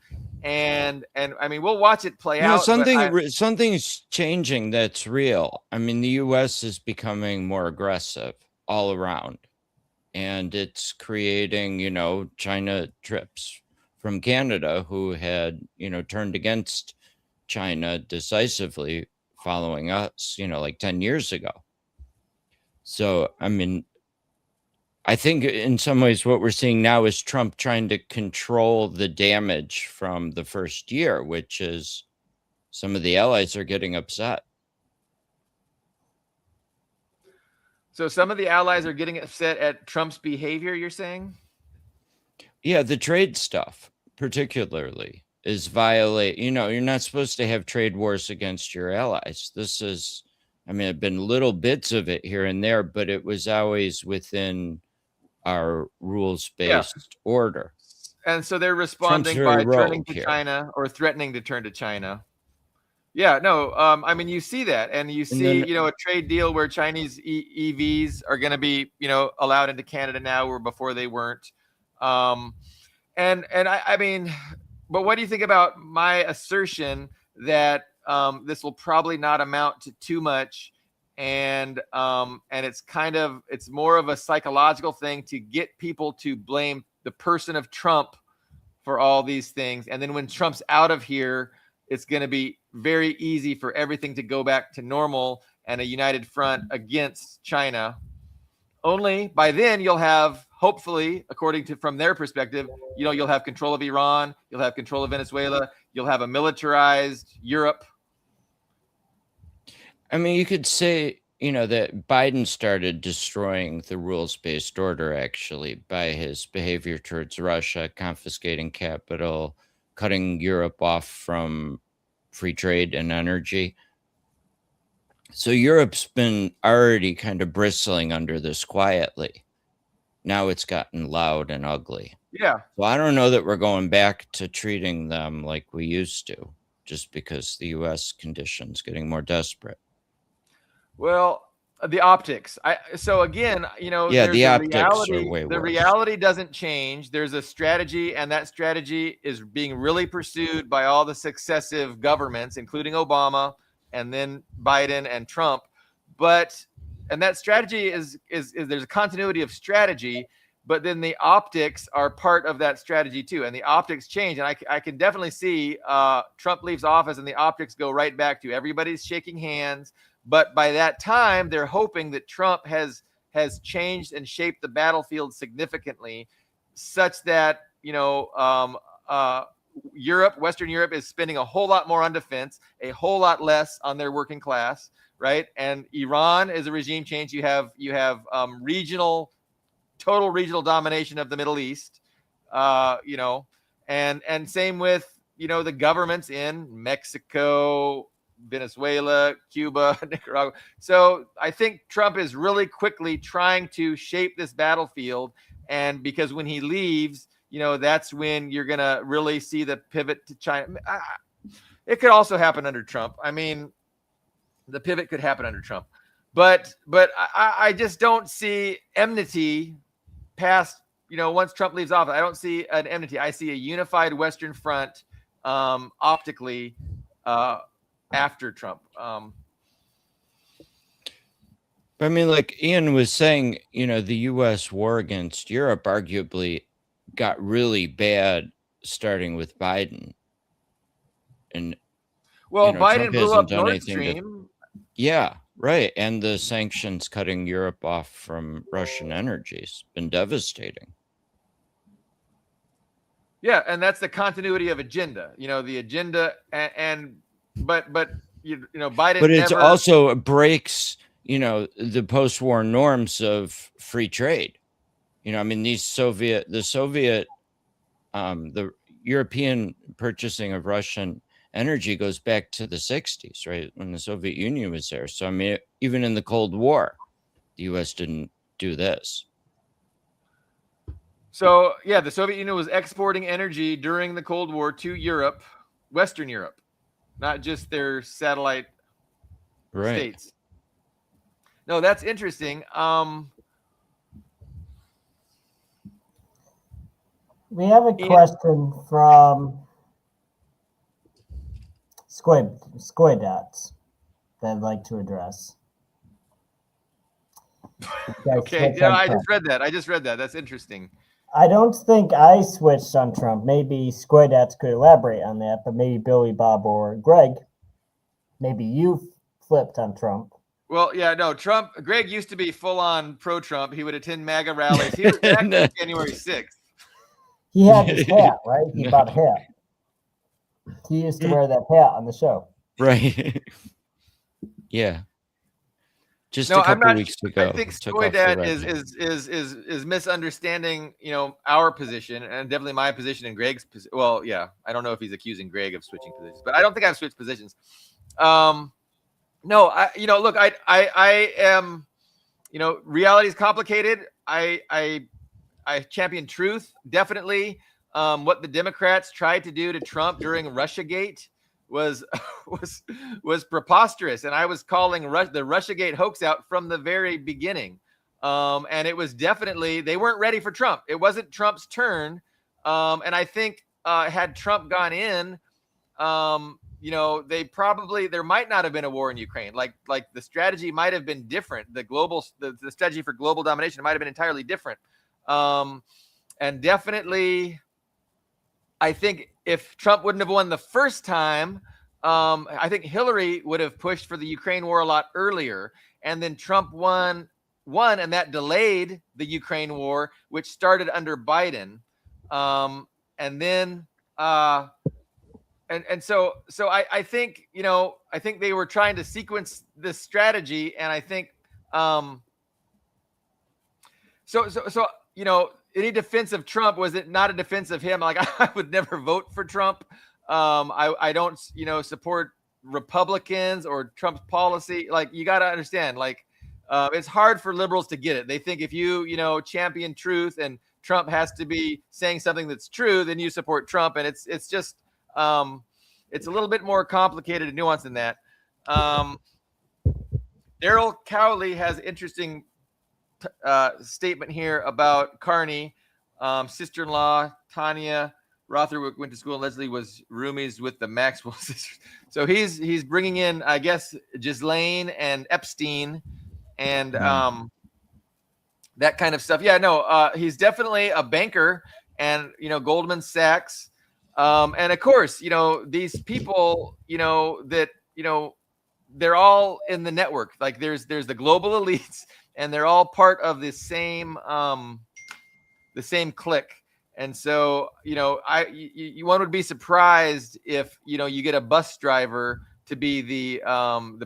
And I mean, we'll watch it play out. Something's changing that's real. I mean, the U.S. is becoming more aggressive all around. And it's creating, China trips from Canada who had, turned against China decisively following us, like 10 years ago. So, I mean, I think in some ways what we're seeing now is Trump trying to control the damage from the first year, which is some of the allies are getting upset. So some of the allies are getting upset at Trump's behavior, you're saying? Yeah, the trade stuff particularly is violate. You're not supposed to have trade wars against your allies. This is, I mean, there've been little bits of it here and there, but it was always within our rules-based order. And so they're responding by turning to China or threatening to turn to China. Yeah, no, I mean, you see that, and you see, a trade deal where Chinese EVs are going to be, allowed into Canada now, where before they weren't. And I mean, but what do you think about my assertion that this will probably not amount to too much, and it's more of a psychological thing to get people to blame the person of Trump for all these things, and then when Trump's out of here, it's going to be very easy for everything to go back to normal and a united front against China. Only by then you'll have, hopefully, according to from their perspective, you'll have control of Iran, you'll have control of Venezuela, you'll have a militarized Europe. I mean, you could say, that Biden started destroying the rules-based order actually by his behavior towards Russia, confiscating capital, cutting Europe off from free trade and energy. So Europe's been already kind of bristling under this quietly. Now it's gotten loud and ugly. Yeah. So I don't know that we're going back to treating them like we used to, just because the U.S. conditions getting more desperate. Well, The optics. So again, Yeah, there's the a optics are reality. way The worse. reality doesn't change. There's a strategy, and that strategy is being really pursued by all the successive governments, including Obama and then Biden and Trump. And that strategy is there's a continuity of strategy, but then the optics are part of that strategy too, and the optics change. And I can definitely see Trump leaves office, and the optics go right back to everybody's shaking hands. But by that time, they're hoping that Trump has changed and shaped the battlefield significantly, such that Western Europe is spending a whole lot more on defense, a whole lot less on their working class, right? And Iran is a regime change. You have total regional domination of the Middle East, and same with the governments in Mexico, Venezuela, Cuba, Nicaragua. So I think Trump is really quickly trying to shape this battlefield. And because when he leaves, that's when you're going to really see the pivot to China. It could also happen under Trump. I mean, the pivot could happen under Trump. But I just don't see enmity past, once Trump leaves office. I don't see an enmity. I see a unified Western front optically after Trump. I mean, like Ian was saying, the U.S. war against Europe arguably got really bad starting with Biden. And Biden Trump blew hasn't up done Nord anything Stream. Yeah, right. And the sanctions cutting Europe off from Russian energy has been devastating. Yeah, and that's the continuity of agenda. The agenda, but Biden. But it also breaks, the post-war norms of free trade. I mean, the European purchasing of Russian energy goes back to the 60s, right? When the Soviet Union was there. So, I mean, even in the Cold War, the U.S. didn't do this. So, yeah, the Soviet Union was exporting energy during the Cold War to Europe, Western Europe, not just their satellite states. No, that's interesting. We have a question from Squidats that I'd like to address. Okay, yeah, I just read that. That's interesting. I don't think I switched on Trump. Maybe Squidats could elaborate on that, but maybe Billy, Bob, or Greg, maybe you flipped on Trump. Well, yeah, no, Greg used to be full-on pro-Trump. He would attend MAGA rallies. He was active January 6th. He had his hat, right? He bought a hat. He used to wear that hat on the show. Right. Yeah. Just a couple weeks ago. I think Skoidat is misunderstanding, our position, and definitely my position and Greg's position. Well, yeah, I don't know if he's accusing Greg of switching positions, but I don't think I've switched positions. No, look, I am, reality is complicated. I champion truth, definitely. What the Democrats tried to do to Trump during Russiagate was preposterous, and I was calling the Russiagate hoax out from the very beginning. And it was definitely, they weren't ready for Trump. It wasn't Trump's turn. And I think had Trump gone in, there might not have been a war in Ukraine. Like the strategy might have been different. The strategy for global domination might have been entirely different. And definitely, I think if Trump wouldn't have won the first time, I think Hillary would have pushed for the Ukraine war a lot earlier. And then Trump won, and that delayed the Ukraine war, which started under Biden. And then, so I think, I think they were trying to sequence this strategy. And I think, any defense of Trump, was it not a defense of him? Like, I would never vote for Trump. I don't, support Republicans or Trump's policy. Like, you got to understand, it's hard for liberals to get it. They think if you, champion truth and Trump has to be saying something that's true, then you support Trump. And it's just, it's a little bit more complicated and nuanced than that. Daryl Cowley has interesting statement here about Carney. Sister-in-law Tanya Rother went to school, and Leslie was roomies with the Maxwell sisters. So he's bringing in, I guess, Ghislaine and Epstein and that kind of stuff. Yeah, no, he's definitely a banker, and Goldman Sachs, and of course, these people, that they're all in the network. Like there's the global elites, and they're all part of the same clique. And so, one would be surprised if you get a bus driver to be the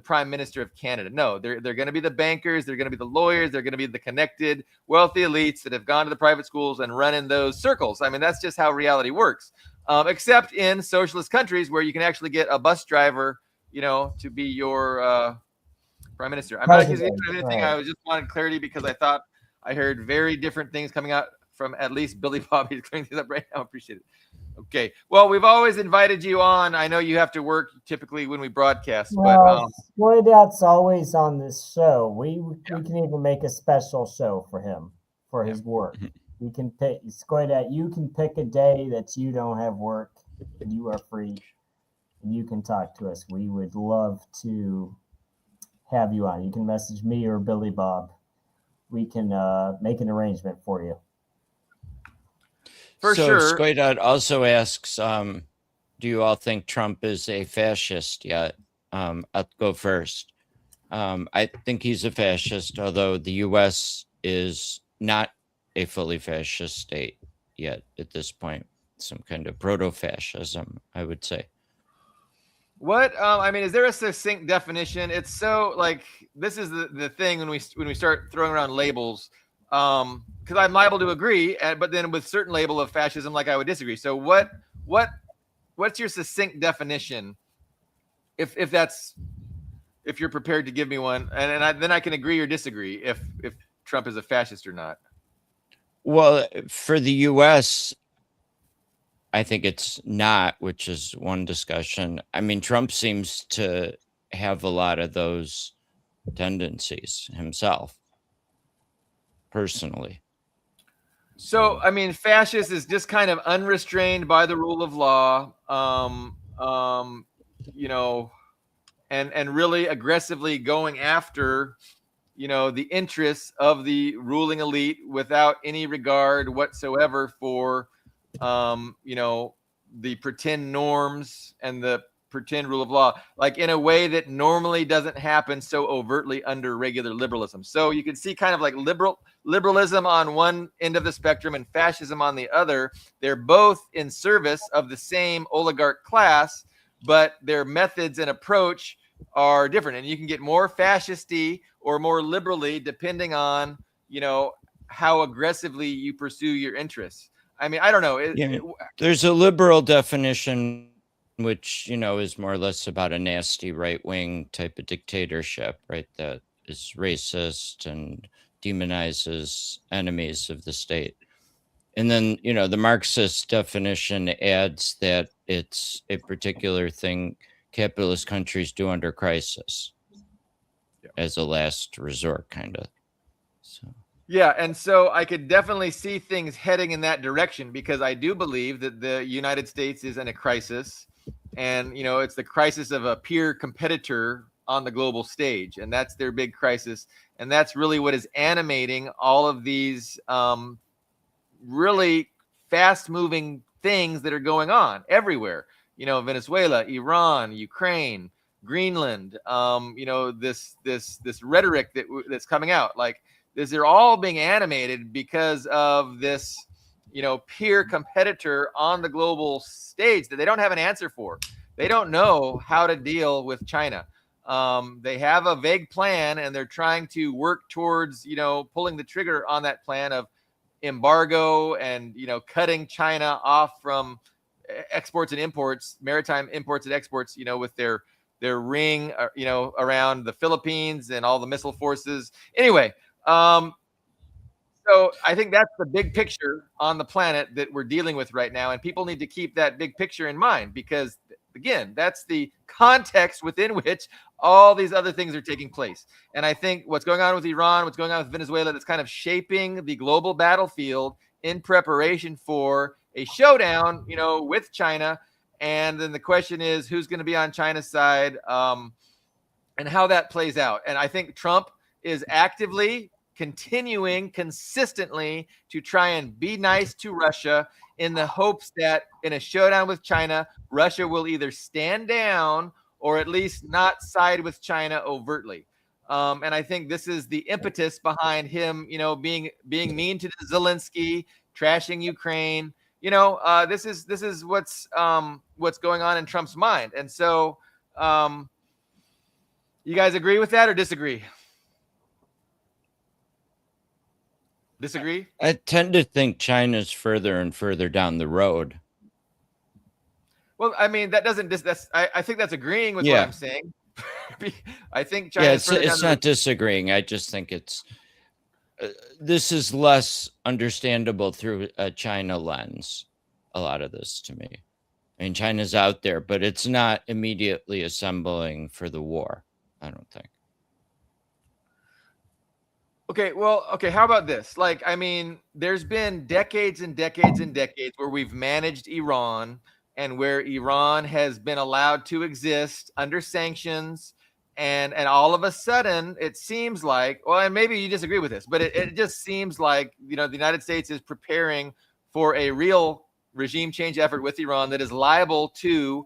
prime minister of Canada. No, they're going to be the bankers, they're going to be the lawyers, they're going to be the connected, wealthy elites that have gone to the private schools and run in those circles. I mean, that's just how reality works. Except in socialist countries where you can actually get a bus driver, to be your prime minister. I'm not accusing anything. Right. I was just wanted clarity because I thought I heard very different things coming out from at least Billy Bob. He's clearing things up right now. Appreciate it. Okay. Well, we've always invited you on. I know you have to work typically when we broadcast. Well, Squiddat's always on this show. We can even make a special show for him for his work. We can pick Squiddat. You can pick a day that you don't have work and you are free, and you can talk to us. We would love to have you on. You can message me or Billy Bob. We can make an arrangement for you. For sure. Squiddat also asks, do you all think Trump is a fascist yet? I'll go first. I think he's a fascist, although the U.S. is not a fully fascist state yet at this point. Some kind of proto-fascism, I would say. What I mean, is there a succinct definition? It's so like this is the thing when we start throwing around labels, because I'm liable to agree, but then with certain label of fascism, like I would disagree. So what's your succinct definition? If you're prepared to give me one, and then I can agree or disagree if Trump is a fascist or not. Well, for the U.S., I think it's not, which is one discussion. I mean, Trump seems to have a lot of those tendencies himself, personally. So, I mean, fascist is just kind of unrestrained by the rule of law, and really aggressively going after, the interests of the ruling elite without any regard whatsoever for the pretend norms and the pretend rule of law, like in a way that normally doesn't happen so overtly under regular liberalism. So you can see kind of like liberalism on one end of the spectrum and fascism on the other. They're both in service of the same oligarch class, but their methods and approach are different. And you can get more fascisty or more liberally depending on, how aggressively you pursue your interests. I mean, I don't know. There's a liberal definition, which, is more or less about a nasty right-wing type of dictatorship, right? That is racist and demonizes enemies of the state. And then, the Marxist definition adds that it's a particular thing capitalist countries do under crisis as a last resort, kind of. So. Yeah, and so I could definitely see things heading in that direction because I do believe that the United States is in a crisis, and it's the crisis of a peer competitor on the global stage, and that's their big crisis, and that's really what is animating all of these really fast-moving things that are going on everywhere. Venezuela, Iran, Ukraine, Greenland. This rhetoric that's coming out like. They're all being animated because of this, peer competitor on the global stage that they don't have an answer for. They don't know how to deal with China. They have a vague plan, and they're trying to work towards, pulling the trigger on that plan of embargo and, cutting China off from exports and imports, maritime imports and exports, with their ring, around the Philippines and all the missile forces. Anyway. So I think that's the big picture on the planet that we're dealing with right now. And people need to keep that big picture in mind because Again, that's the context within which all these other things are taking place. And I think what's going on with Iran, what's going on with Venezuela, that's kind of shaping the global battlefield in preparation for a showdown, with China. And then the question is, who's going to be on China's side, and how that plays out. And I think Trump is actively continuing consistently to try and be nice to Russia in the hopes that in a showdown with China, Russia will either stand down or at least not side with China overtly. And I think this is the impetus behind him, being mean to Zelensky, trashing Ukraine. This is what's going on in Trump's mind. And so, you guys agree with that or disagree? Disagree? I tend to think China's further and further down the road. Well, I mean, that doesn't. I think that's agreeing with what I'm saying. I think China. Yeah, it's not disagreeing. I just think it's this is less understandable through a China lens. A lot of this to me. I mean, China's out there, but it's not immediately assembling for the war. I don't think. Okay, well, how about this? Like, I mean, there's been decades and decades and decades where we've managed Iran and where Iran has been allowed to exist under sanctions. And all of a sudden, it seems like, well, and maybe you disagree with this, but it just seems like, the United States is preparing for a real regime change effort with Iran that is liable to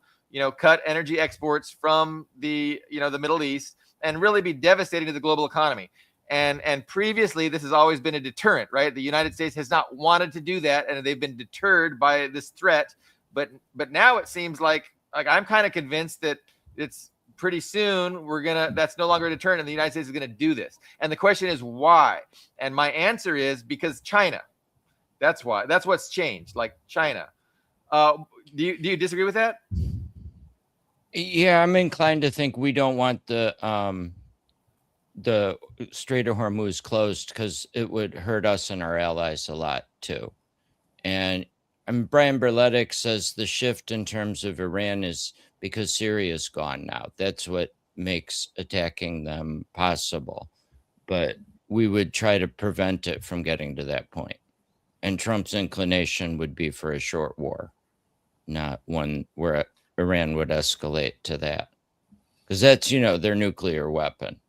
cut energy exports from the Middle East and really be devastating to the global economy. And previously, this has always been a deterrent, right? The United States has not wanted to do that, and they've been deterred by this threat. But now it seems like I'm kind of convinced that it's pretty soon that's no longer a deterrent, and the United States is going to do this. And the question is why? And my answer is because China. That's why. That's what's changed. Like China. Do you disagree with that? Yeah, I'm inclined to think we don't want the Strait of Hormuz closed because it would hurt us and our allies a lot too. And Brian Berletic says the shift in terms of Iran is because Syria's gone now. That's what makes attacking them possible. But we would try to prevent it from getting to that point. And Trump's inclination would be for a short war, not one where Iran would escalate to that. Because that's, their nuclear weapon.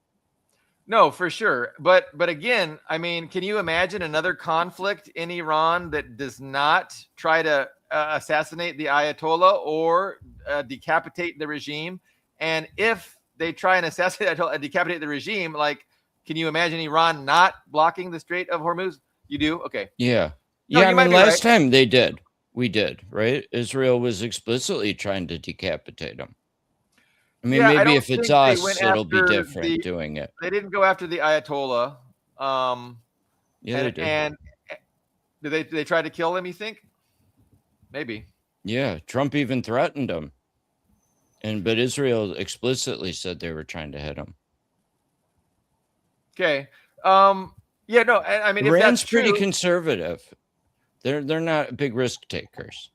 No, for sure. But again, I mean, can you imagine another conflict in Iran that does not try to assassinate the Ayatollah or decapitate the regime? And if they try and assassinate the Ayatollah and decapitate the regime, can you imagine Iran not blocking the Strait of Hormuz? You do? Okay. Yeah. No, yeah, I mean, last right. time they did. We did, right? Israel was explicitly trying to decapitate them. I mean, maybe if it's us, it'll be different doing it. They didn't go after the Ayatollah. Yeah, they did. And did they try to kill him, you think? Maybe. Yeah, Trump even threatened him. But Israel explicitly said they were trying to hit him. Okay. Yeah, no, I mean, Iran's if that's pretty true, conservative. They're not big risk takers.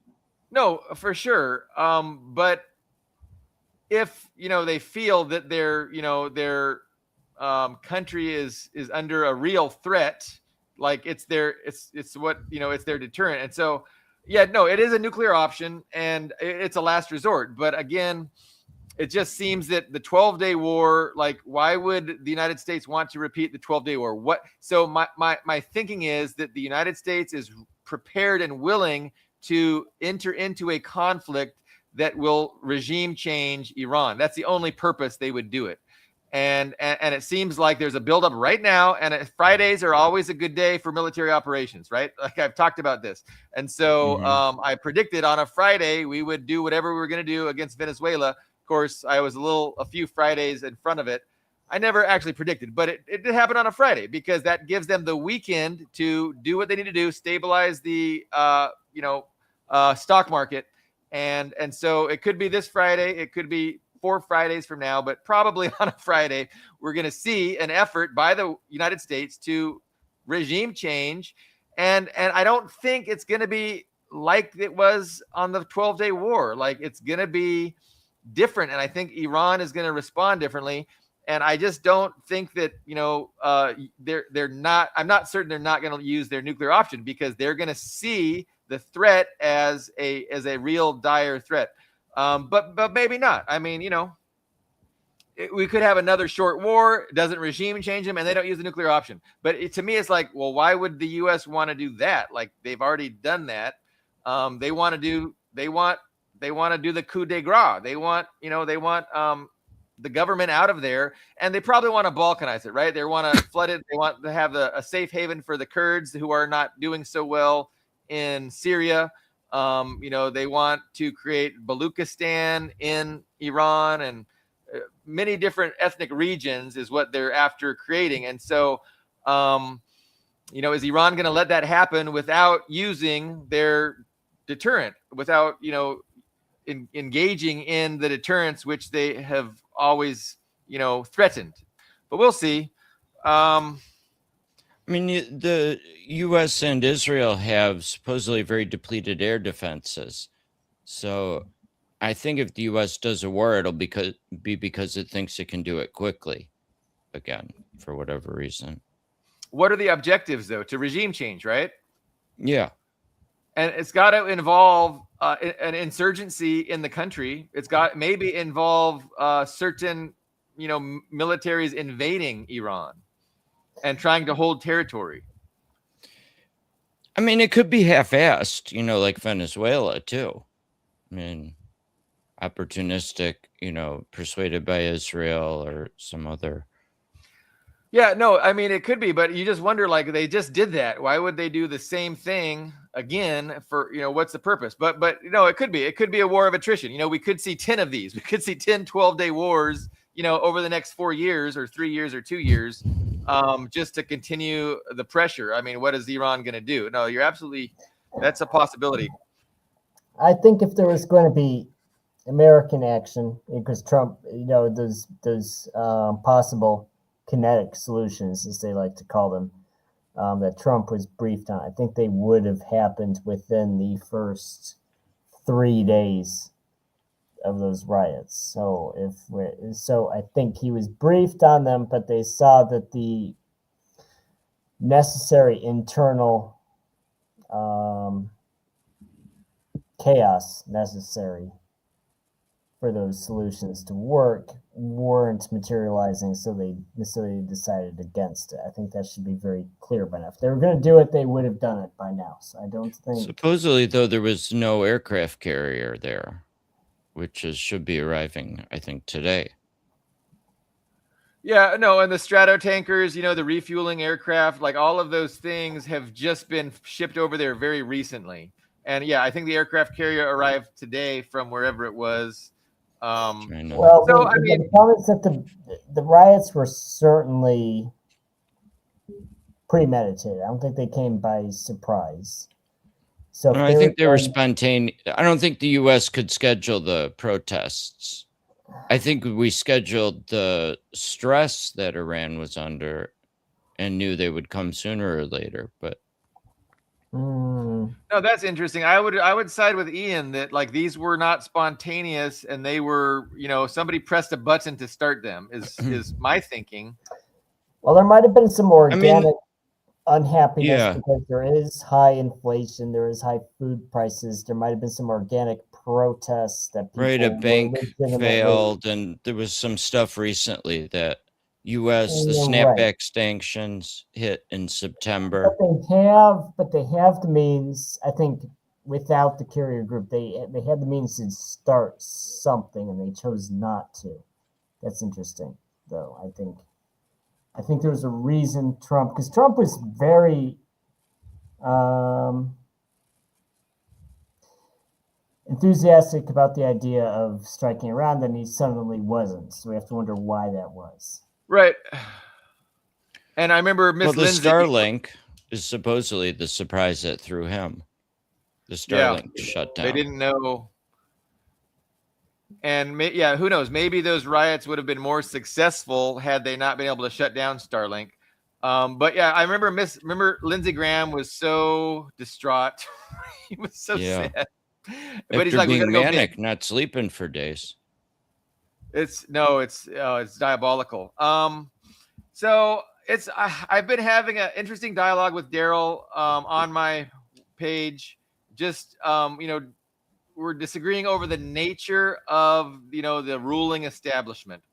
No, for sure. But if they feel that their country is under a real threat, like it's their deterrent. And so, yeah, no, it is a nuclear option and it's a last resort. But again, it just seems that the 12-day war, why would the United States want to repeat the 12-day war? What? So my thinking is that the United States is prepared and willing to enter into a conflict that will regime change Iran. That's the only purpose they would do it. And it seems like there's a buildup right now. And Fridays are always a good day for military operations, right? Like I've talked about this. And so I predicted on a Friday we would do whatever we were going to do against Venezuela. Of course, I was a few Fridays in front of it. I never actually predicted, but it did happen on a Friday because that gives them the weekend to do what they need to do, stabilize the stock market. And so it could be this Friday. It could be 4 Fridays from now, but probably on a Friday, we're going to see an effort by the United States to regime change. And I don't think it's going to be like it was on the 12-day war. Like, it's going to be different. And I think Iran is going to respond differently. And I just don't think that, they're not, I'm not certain they're not going to use their nuclear option, because they're going to see the threat as a real dire threat. But maybe not. I mean, we could have another short war. Doesn't regime change them, and they don't use the nuclear option. But to me, it's like, well, why would the U.S. want to do that? Like, they've already done that. They want to do the coup de grace. They want the government out of there, and they probably want to balkanize it, right? They want to flood it. They want to have a safe haven for the Kurds who are not doing so well in Syria. They want to create Baluchistan in Iran, and many different ethnic regions is what they're after creating. And so, is Iran going to let that happen without using their deterrent, without, engaging in the deterrence which they have always, threatened? But we'll see. I mean, the U.S. and Israel have supposedly very depleted air defenses. So I think if the U.S. does a war, it'll be because it thinks it can do it quickly again, for whatever reason. What are the objectives, though? To regime change, right? Yeah. And it's got to involve an insurgency in the country. It's got maybe involve certain, militaries invading Iran and trying to hold territory. I mean, it could be half-assed, like Venezuela too. I mean, opportunistic, persuaded by Israel or some other. Yeah, no, I mean, it could be, but you just wonder, like, they just did that. Why would they do the same thing again for, what's the purpose? But it could be a war of attrition. We could see 10 of these. We could see 10 12-day wars, over the next 4 years or 3 years or 2 years, just to continue the pressure. I mean, what is Iran going to do? No, that's a possibility. I think if there was going to be American action, because Trump, those possible kinetic solutions, as they like to call them, that Trump was briefed on, I think they would have happened within the first 3 days of those riots. So I think he was briefed on them, but they saw that the necessary internal chaos necessary for those solutions to work weren't materializing, so they decided against it. I think that should be very clear by now. If they were going to do it, they would have done it by now. So I don't think. Supposedly, though, there was no aircraft carrier there, which should be arriving, I think, today. Yeah, no, and the strato tankers, the refueling aircraft, like all of those things have just been shipped over there very recently. And yeah, I think the aircraft carrier arrived today from wherever it was. Well, so, the comments that the riots were certainly premeditated. I don't think they came by surprise. So no, I think they were spontaneous. I don't think the U.S. could schedule the protests. I think we scheduled the stress that Iran was under and knew they would come sooner or later. But no, that's interesting. I would side with Ian that, like, these were not spontaneous, and they were, somebody pressed a button to start them. Is my thinking. Well, there might have been some organic unhappiness because there is high inflation, there is high food prices. There might have been some organic protests that people a bank failed, and there was some stuff recently that the snapback sanctions hit in September. But they have the means. I think without the carrier group, they had the means to start something, and they chose not to. That's interesting, though. I think there was a reason because Trump was very enthusiastic about the idea of striking Iran, then he suddenly wasn't. So we have to wonder why that was. Right. And I remember Miss Lindsay. The Starlink is supposedly the surprise that threw him. The Starlink shut down. They didn't know. And who knows? Maybe those riots would have been more successful had they not been able to shut down Starlink. But yeah, I remember Lindsey Graham was so distraught. He was so sad. But he's After like, we being gotta go manic, big. not sleeping for days. It's diabolical. So I've been having an interesting dialogue with Daryl on my page. Just we're disagreeing over the nature of the ruling establishment,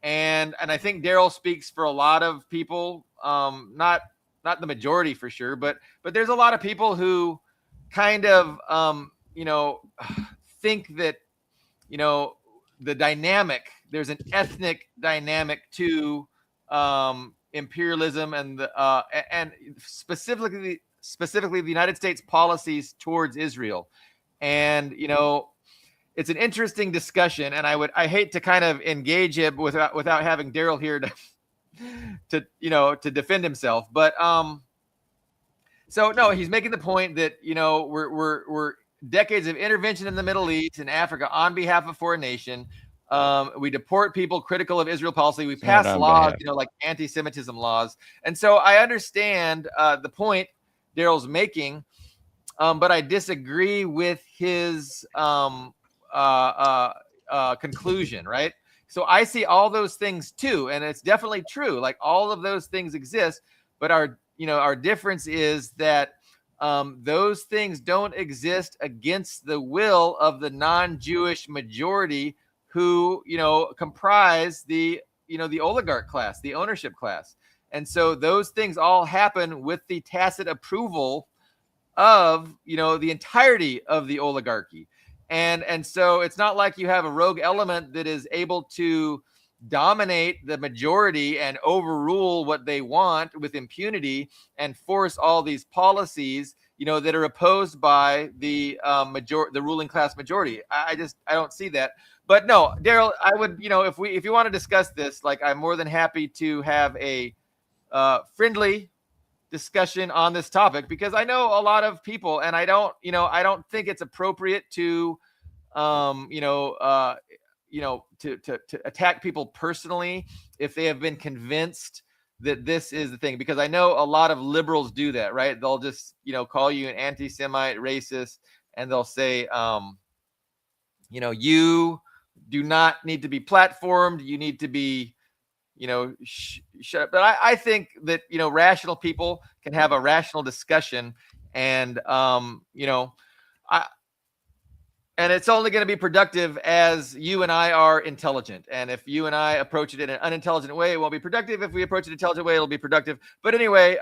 and I think Daryl speaks for a lot of people, not the majority for sure, but there's a lot of people who kind of think that the dynamic, there's an ethnic dynamic to imperialism and and specifically the United States policies towards Israel. And it's an interesting discussion, and I hate to kind of engage it without having Daryl here to defend himself. But so no, he's making the point that we're decades of intervention in the Middle East and Africa on behalf of foreign nation. We deport people critical of Israel policy. We pass laws, like anti-Semitism laws. And so I understand the point Daryl's making, but I disagree with his conclusion, right? So I see all those things too, and it's definitely true. Like all of those things exist, but our difference is that those things don't exist against the will of the non-Jewish majority who comprise the oligarch class, the ownership class. And so those things all happen with the tacit approval of the entirety of the oligarchy. And so it's not like you have a rogue element that is able to dominate the majority and overrule what they want with impunity and force all these policies that are opposed by the ruling class majority. I don't see that. But no, Daryl, I would, if you want to discuss this, like, I'm more than happy to have a friendly discussion on this topic, because I know a lot of people, and I don't think it's appropriate to to attack people personally if they have been convinced that this is the thing, because I know a lot of liberals do that, right? They'll just call you an anti-Semite, racist, and they'll say you do not need to be platformed, you need to be shut up. But I think that rational people can have a rational discussion, and and it's only going to be productive as you and I are intelligent. And if you and I approach it in an unintelligent way, it won't be productive. If we approach it an intelligent way, it'll be productive. But anyway,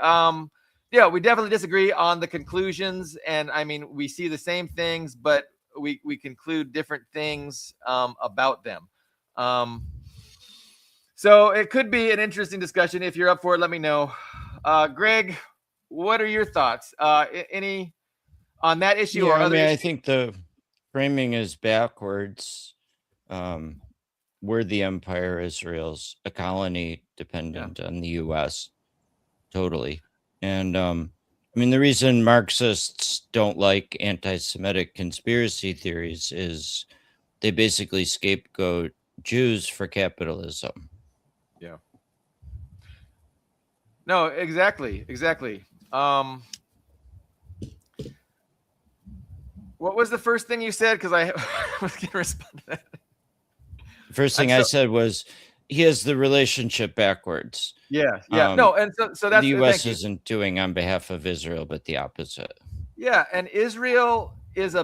we definitely disagree on the conclusions. And I mean, we see the same things, but we conclude different things about them. So it could be an interesting discussion. If you're up for it, let me know. Greg, what are your thoughts? Any on that issue or other issues? I think the framing is backwards. We're the empire, Israel's a colony dependent on the U.S. Totally. And the reason Marxists don't like anti-Semitic conspiracy theories is they basically scapegoat Jews for capitalism. Yeah. No, exactly. What was the first thing you said? Because I was going to respond to that. First thing I said was he has the relationship backwards. Yeah. No, and so that's the U.S. isn't doing on behalf of Israel, but the opposite. Yeah, and Israel is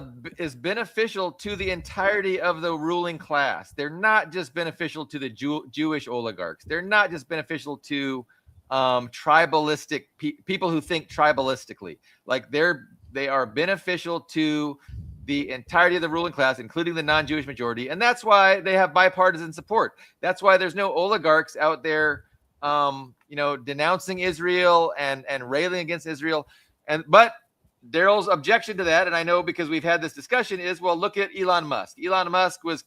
beneficial to the entirety of the ruling class. They're not just beneficial to the Jewish oligarchs. They're not just beneficial to tribalistic people who think tribalistically. Like they are beneficial to the entirety of the ruling class, including the non-Jewish majority, and that's why they have bipartisan support. That's why there's no oligarchs out there, denouncing Israel and railing against Israel. But Daryl's objection to that, and I know because we've had this discussion, is, well, look at Elon Musk. Elon Musk was,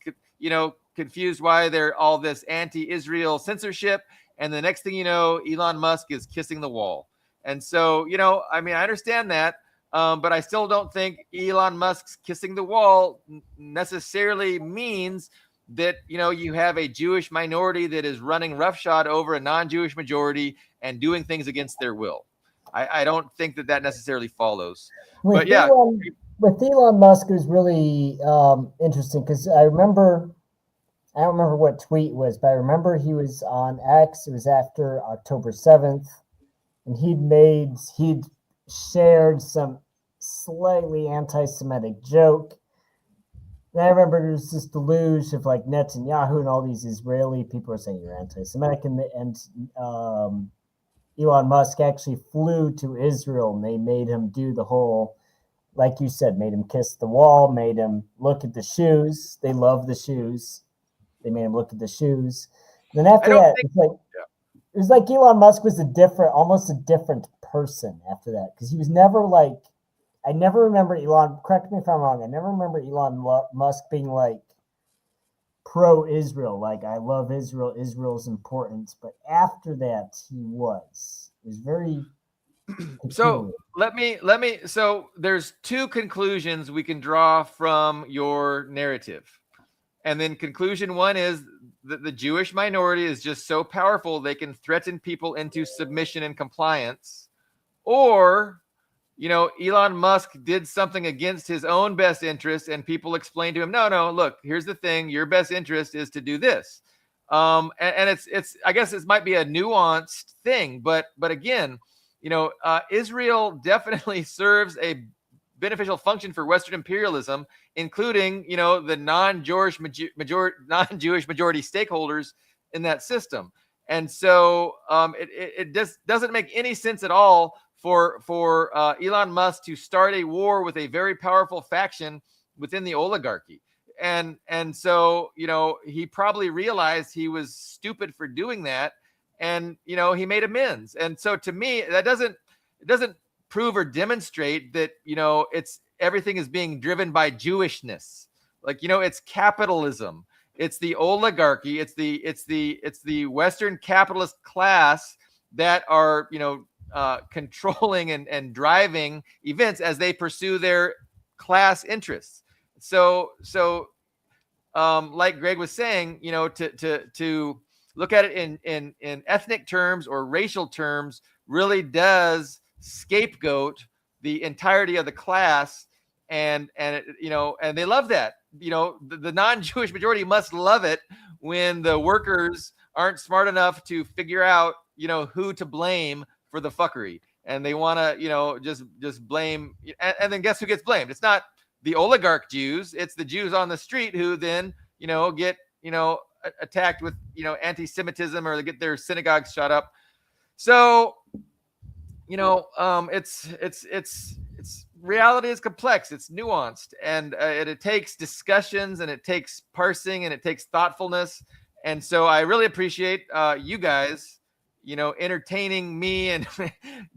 confused why they're all this anti-Israel censorship, and the next thing you know, Elon Musk is kissing the wall. And so, I understand that, but I still don't think Elon Musk's kissing the wall necessarily means that, you have a Jewish minority that is running roughshod over a non-Jewish majority and doing things against their will. I don't think that necessarily follows. With But yeah, with Elon Musk, it was really interesting because I don't remember what tweet it was, but I remember he was on X. It was after October 7th, and he'd shared some slightly anti-Semitic joke. And I remember there was this deluge of like Netanyahu and all these Israeli people are saying you're anti-Semitic, and Elon Musk actually flew to Israel, and they made him do the whole, like you said, made him kiss the wall, made him look at the shoes. They love the shoes. They made him look at the shoes. And then after that, it was like Elon Musk was almost a different person after that, because he was never like, I never remember Elon, correct me if I'm wrong, I never remember Elon Musk being like pro-Israel, like I love Israel, Israel's important. But after that, he was. It was very So so there's two conclusions we can draw from your narrative. And then conclusion one is that the Jewish minority is just so powerful they can threaten people into submission and compliance. Or, Elon Musk did something against his own best interest, and people explained to him, no, look, here's the thing. Your best interest is to do this. And it's I guess this might be a nuanced thing, but again, Israel definitely serves a beneficial function for Western imperialism, including, the non-Jewish majority stakeholders in that system. And so it just doesn't make any sense at all for Elon Musk to start a war with a very powerful faction within the oligarchy. And so, he probably realized he was stupid for doing that. And, he made amends. And so to me, it doesn't prove or demonstrate that, everything is being driven by Jewishness. Like, it's capitalism. It's the oligarchy. It's the Western capitalist class that are, controlling and driving events as they pursue their class interests. So like Greg was saying, to look at it in ethnic terms or racial terms really does scapegoat the entirety of the class, and they love that. The non-Jewish majority must love it when the workers aren't smart enough to figure out who to blame for the fuckery, and they want to just blame, and then guess who gets blamed? It's not the oligarch Jews, it's the Jews on the street who then get attacked with anti-Semitism, or they get their synagogues shut up. So it's reality is complex, it's nuanced, and it takes discussions, and it takes parsing, and it takes thoughtfulness. And so I really appreciate you guys entertaining me and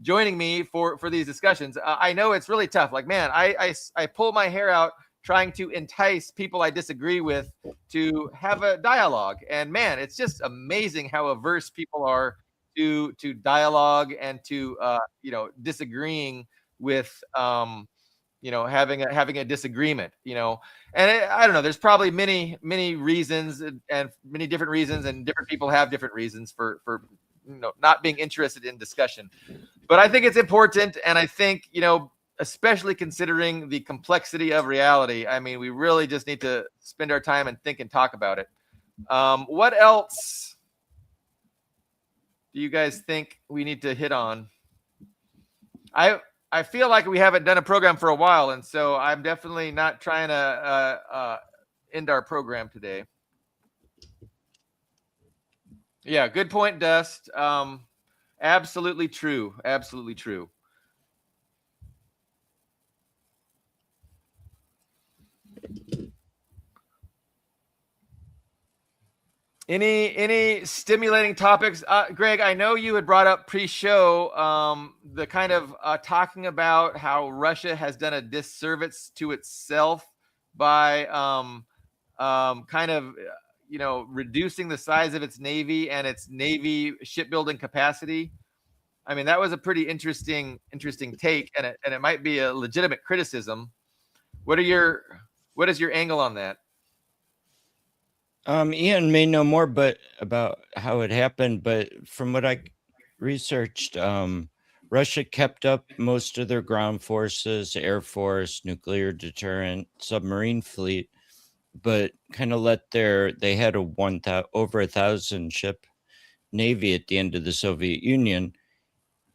joining me for these discussions. I know it's really tough. Like, man, I pull my hair out trying to entice people I disagree with to have a dialogue. And man, it's just amazing how averse people are to dialogue and to disagreeing with having a disagreement. And I don't know, there's probably many reasons, and many different reasons, and different people have different reasons for not being interested in discussion. But I think it's important, and I think especially considering the complexity of reality, I mean, we really just need to spend our time and think and talk about it. What else do you guys think we need to hit on? I feel like we haven't done a program for a while, and so I'm definitely not trying to end our program today. Yeah, good point, Dust. Absolutely true. Absolutely true. Any stimulating topics? Greg, I know you had brought up pre-show the kind of talking about how Russia has done a disservice to itself by kind of reducing the size of its Navy and its Navy shipbuilding capacity. I mean, that was a pretty interesting take, and it might be a legitimate criticism. What is your angle on that? Ian may know more about how it happened, but from what I researched, Russia kept up most of their ground forces, air force, nuclear deterrent, submarine fleet, but kind of they had over 1,000 ship navy at the end of the Soviet Union,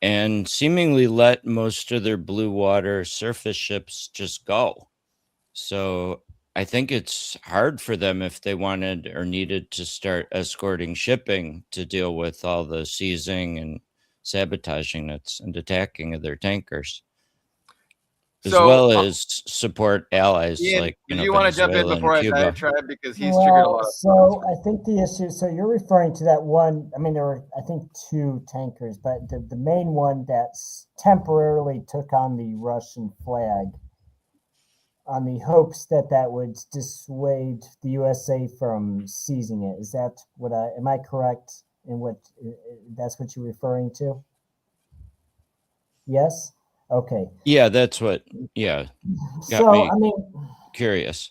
and seemingly let most of their blue water surface ships just go. So I think it's hard for them if they wanted or needed to start escorting shipping to deal with all the seizing and sabotaging and attacking of their tankers, as So, well as support allies Ian, like, did you want to jump in Venezuela and before I Cuba. diatribe, because he's triggered a lot of So I think the issue, so you're referring to that one, I mean, there were, I think, 2 tankers, but the main one that temporarily took on the Russian flag on the hopes that that would dissuade the USA from seizing it. Is that am I correct in what, that's what you're referring to? Yes? Okay. Yeah, that's what, got So, me I mean, curious.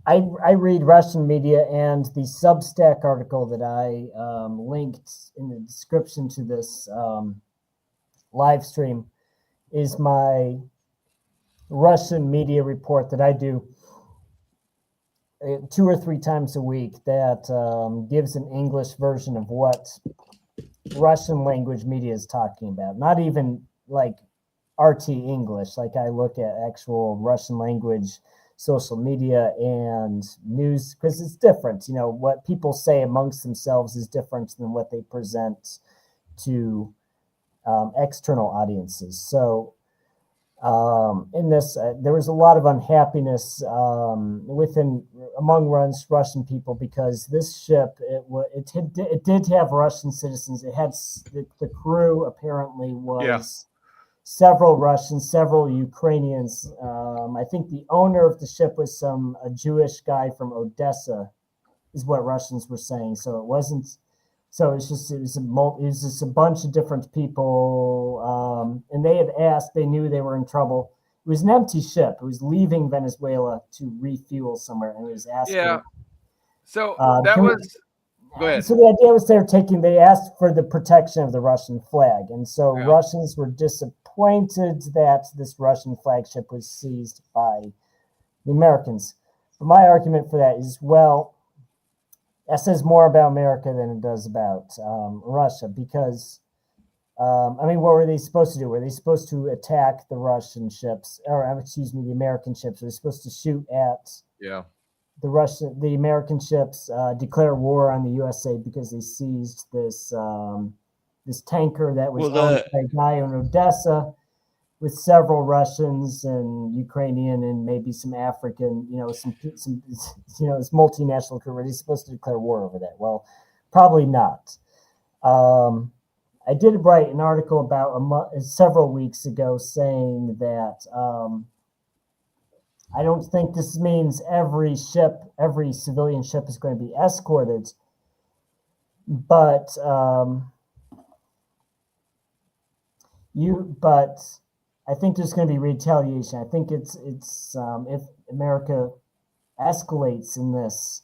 I read Russian media, and the Substack article that I linked in the description to this live stream is my Russian media report that I do 2 or 3 times a week that gives an English version of what Russian language media is talking about. Not even like RT English, like I look at actual Russian language social media and news, because it's different. What people say amongst themselves is different than what they present to external audiences. So in this, there was a lot of unhappiness among Russian people, because this ship, it did have Russian citizens. It had the crew apparently was several Russians, several Ukrainians. I think the owner of the ship was a Jewish guy from Odessa, is what Russians were saying. So it wasn't. So it was just a bunch of different people, and they had asked. They knew they were in trouble. It was an empty ship. It was leaving Venezuela to refuel somewhere, and it was asking. Yeah. So that was. Go ahead. So the idea was they asked for the protection of the Russian flag. And so Russians were disappointed that this Russian flagship was seized by the Americans. But my argument for that is, well, that says more about America than it does about Russia, because, I mean, what were they supposed to do? Were they supposed to attack the Russian ships, or excuse me, the American ships? Were they supposed to shoot at the American ships, declare war on the USA because they seized this tanker that was owned by a guy in Odessa with several Russians and Ukrainian and maybe some African, some this multinational crew? Were they supposed to declare war over that? Well, probably not. I did write an article about several weeks ago saying that I don't think this means every civilian ship is going to be escorted, but I think there's going to be retaliation. I think it's if America escalates in this,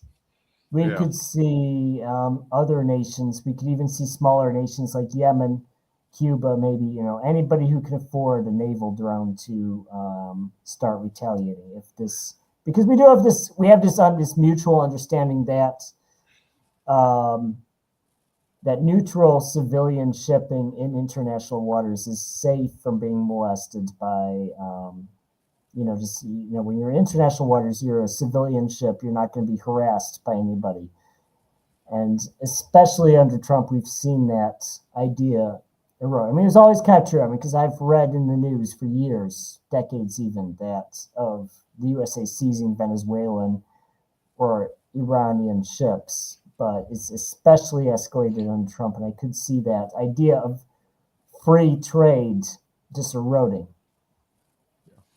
we could see other nations. We could even see smaller nations like Yemen, Cuba, maybe, anybody who can afford a naval drone to start retaliating because we have this mutual understanding that that neutral civilian shipping in international waters is safe from being molested by when you're in international waters, you're a civilian ship, you're not going to be harassed by anybody. And especially under Trump, we've seen that idea erode. I mean, it's always kind of true. I mean, because I've read in the news for years, decades even, that of the USA seizing Venezuelan or Iranian ships, but it's especially escalated under Trump. And I could see that idea of free trade just eroding.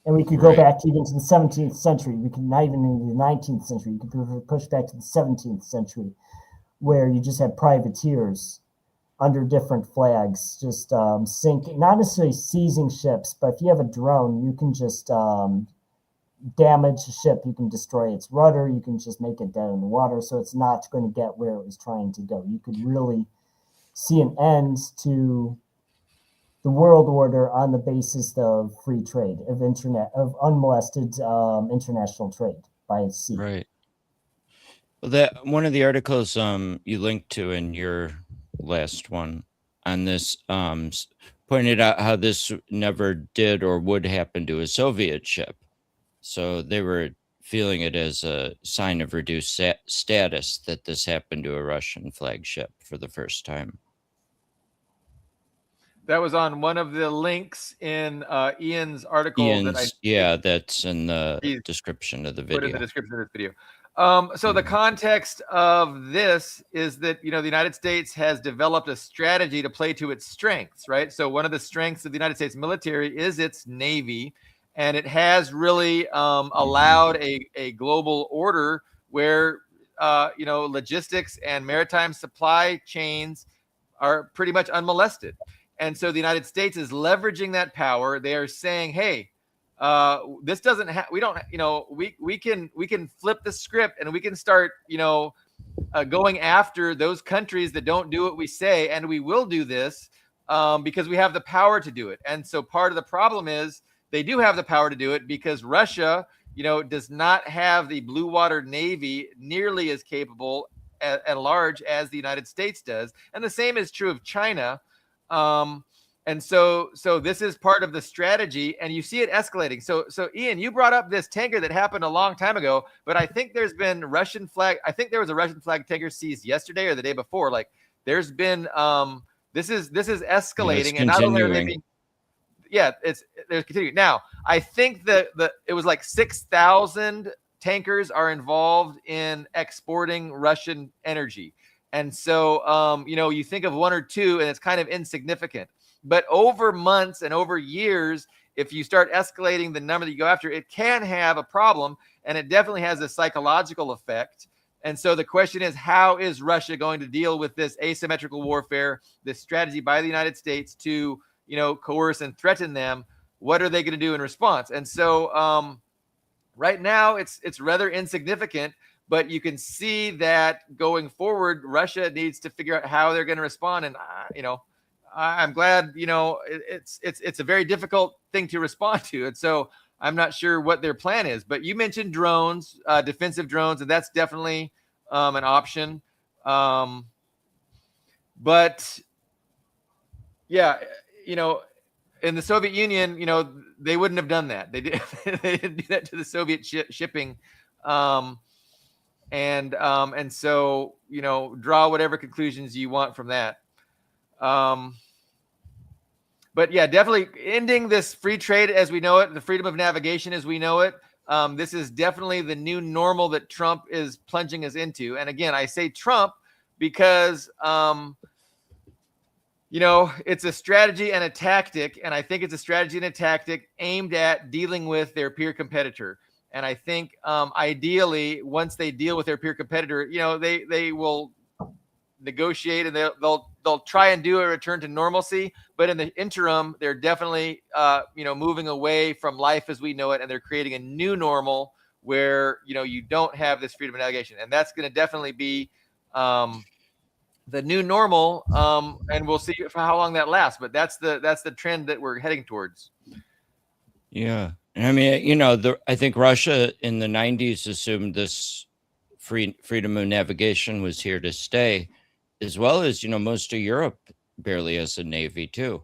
And we could go back even to the 17th century. We could not even into the 19th century. You could push back to the 17th century, where you just had privateers under different flags, just sinking, not necessarily seizing ships, but if you have a drone, you can just damage a ship. You can destroy its rudder. You can just make it dead in the water, so it's not going to get where it was trying to go. You could really see an end to the world order on the basis of free trade, of unmolested international trade by sea. Right. Well, that one of the articles you linked to in your last one on this pointed out how this never did or would happen to a Soviet ship. So they were feeling it as a sign of reduced status that this happened to a Russian flagship for the first time. That was on one of the links in Ian's article that's in the description of the video. Put in the description of this video. So the context of this is that, the United States has developed a strategy to play to its strengths, right? So one of the strengths of the United States military is its Navy, and it has really allowed a global order where, logistics and maritime supply chains are pretty much unmolested. And so the United States is leveraging that power. They are saying, hey, this doesn't have, we don't, we can flip the script and we can start, going after those countries that don't do what we say. And we will do this because we have the power to do it. And so part of the problem is they do have the power to do it because Russia, does not have the blue water Navy nearly as capable and large as the United States does. And the same is true of China. And so this is part of the strategy, and you see it escalating. So Ian, you brought up this tanker that happened a long time ago, but I think there's been Russian flag. I think there was a Russian flag tanker seized yesterday or the day before. Like there's been, this is escalating, and not only are they being, they're continuing. Now, I think that it was like 6,000 tankers are involved in exporting Russian energy. And so, you think of one or two and it's kind of insignificant, but over months and over years, if you start escalating the number that you go after, it can have a problem, and it definitely has a psychological effect. And so the question is, how is Russia going to deal with this asymmetrical warfare, this strategy by the United States to, coerce and threaten them? What are they going to do in response? And so right now it's rather insignificant. But you can see that going forward, Russia needs to figure out how they're going to respond. And, I'm glad, it's a very difficult thing to respond to. And so I'm not sure what their plan is. But you mentioned drones, defensive drones, and that's definitely an option. But, yeah, in the Soviet Union, they wouldn't have done that. They didn't do that to the Soviet shipping. And so, draw whatever conclusions you want from that. But yeah, definitely ending this free trade as we know it, the freedom of navigation as we know it. This is definitely the new normal that Trump is plunging us into. And again, I say Trump because, it's a strategy and a tactic. And I think it's a strategy and a tactic aimed at dealing with their peer competitor. And I think ideally, once they deal with their peer competitor, they will negotiate and they'll try and do a return to normalcy. But in the interim, they're definitely moving away from life as we know it, and they're creating a new normal where you don't have this freedom of navigation, and that's going to definitely be the new normal. And we'll see for how long that lasts. But that's the trend that we're heading towards. Yeah. I mean, I think Russia in the 90s assumed this freedom of navigation was here to stay, as well as, most of Europe barely has a navy too.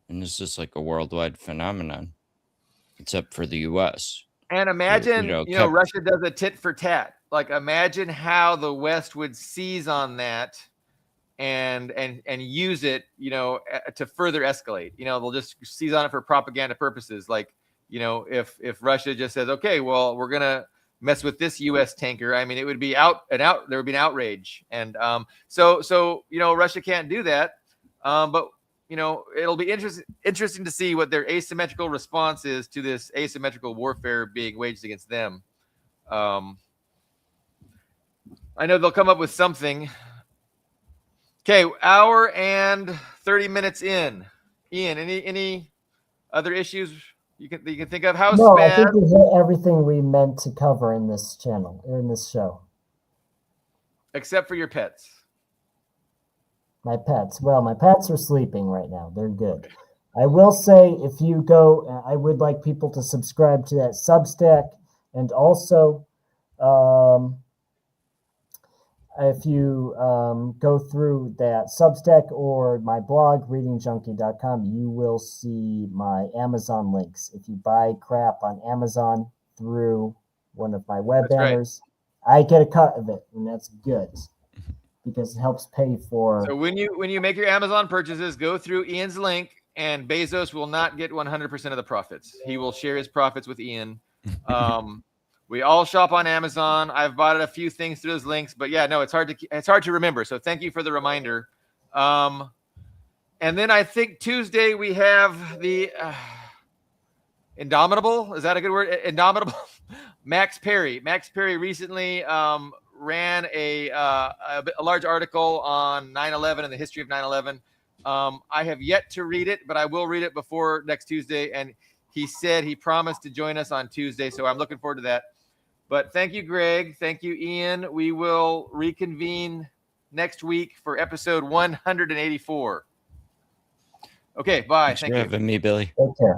And this is like a worldwide phenomenon, except for the U.S. And imagine, Russia does a tit for tat. Like imagine how the West would seize on that and use it, to further escalate. They'll just seize on it for propaganda purposes. Like, if Russia just says, okay, well, we're going to mess with this U.S. tanker, I mean, it would be there would be an outrage. And so Russia can't do that. But, it'll be interesting to see what their asymmetrical response is to this asymmetrical warfare being waged against them. I know they'll come up with something. Okay, hour and 30 minutes in. Ian, any other issues you can think of? How's No, SPAD? I think we hit everything we meant to cover in this channel, in this show. Except for your pets. My pets. Well, my pets are sleeping right now. They're good. I will say, if you go, I would like people to subscribe to that Substack, and also, if you go through that Substack or my blog, readingjunkie.com, you will see my Amazon links. If you buy crap on Amazon through one of my web That's right. banners, I get a cut of it, and that's good because it helps pay for. So when you make your Amazon purchases, go through Ian's link, and Bezos will not get 100% of the profits. He will share his profits with Ian. We all shop on Amazon. I've bought a few things through those links, but yeah, no, it's hard to remember. So thank you for the reminder. And then I think Tuesday we have the Indomitable. Is that a good word? Indomitable. Max Perry. Max Perry recently ran a large article on 9/11 and the history of 9/11. I have yet to read it, but I will read it before next Tuesday. And he said he promised to join us on Tuesday, so I'm looking forward to that. But thank you, Greg. Thank you, Ian. We will reconvene next week for episode 184. Okay, bye. Thanks for having me, Billy. Take care.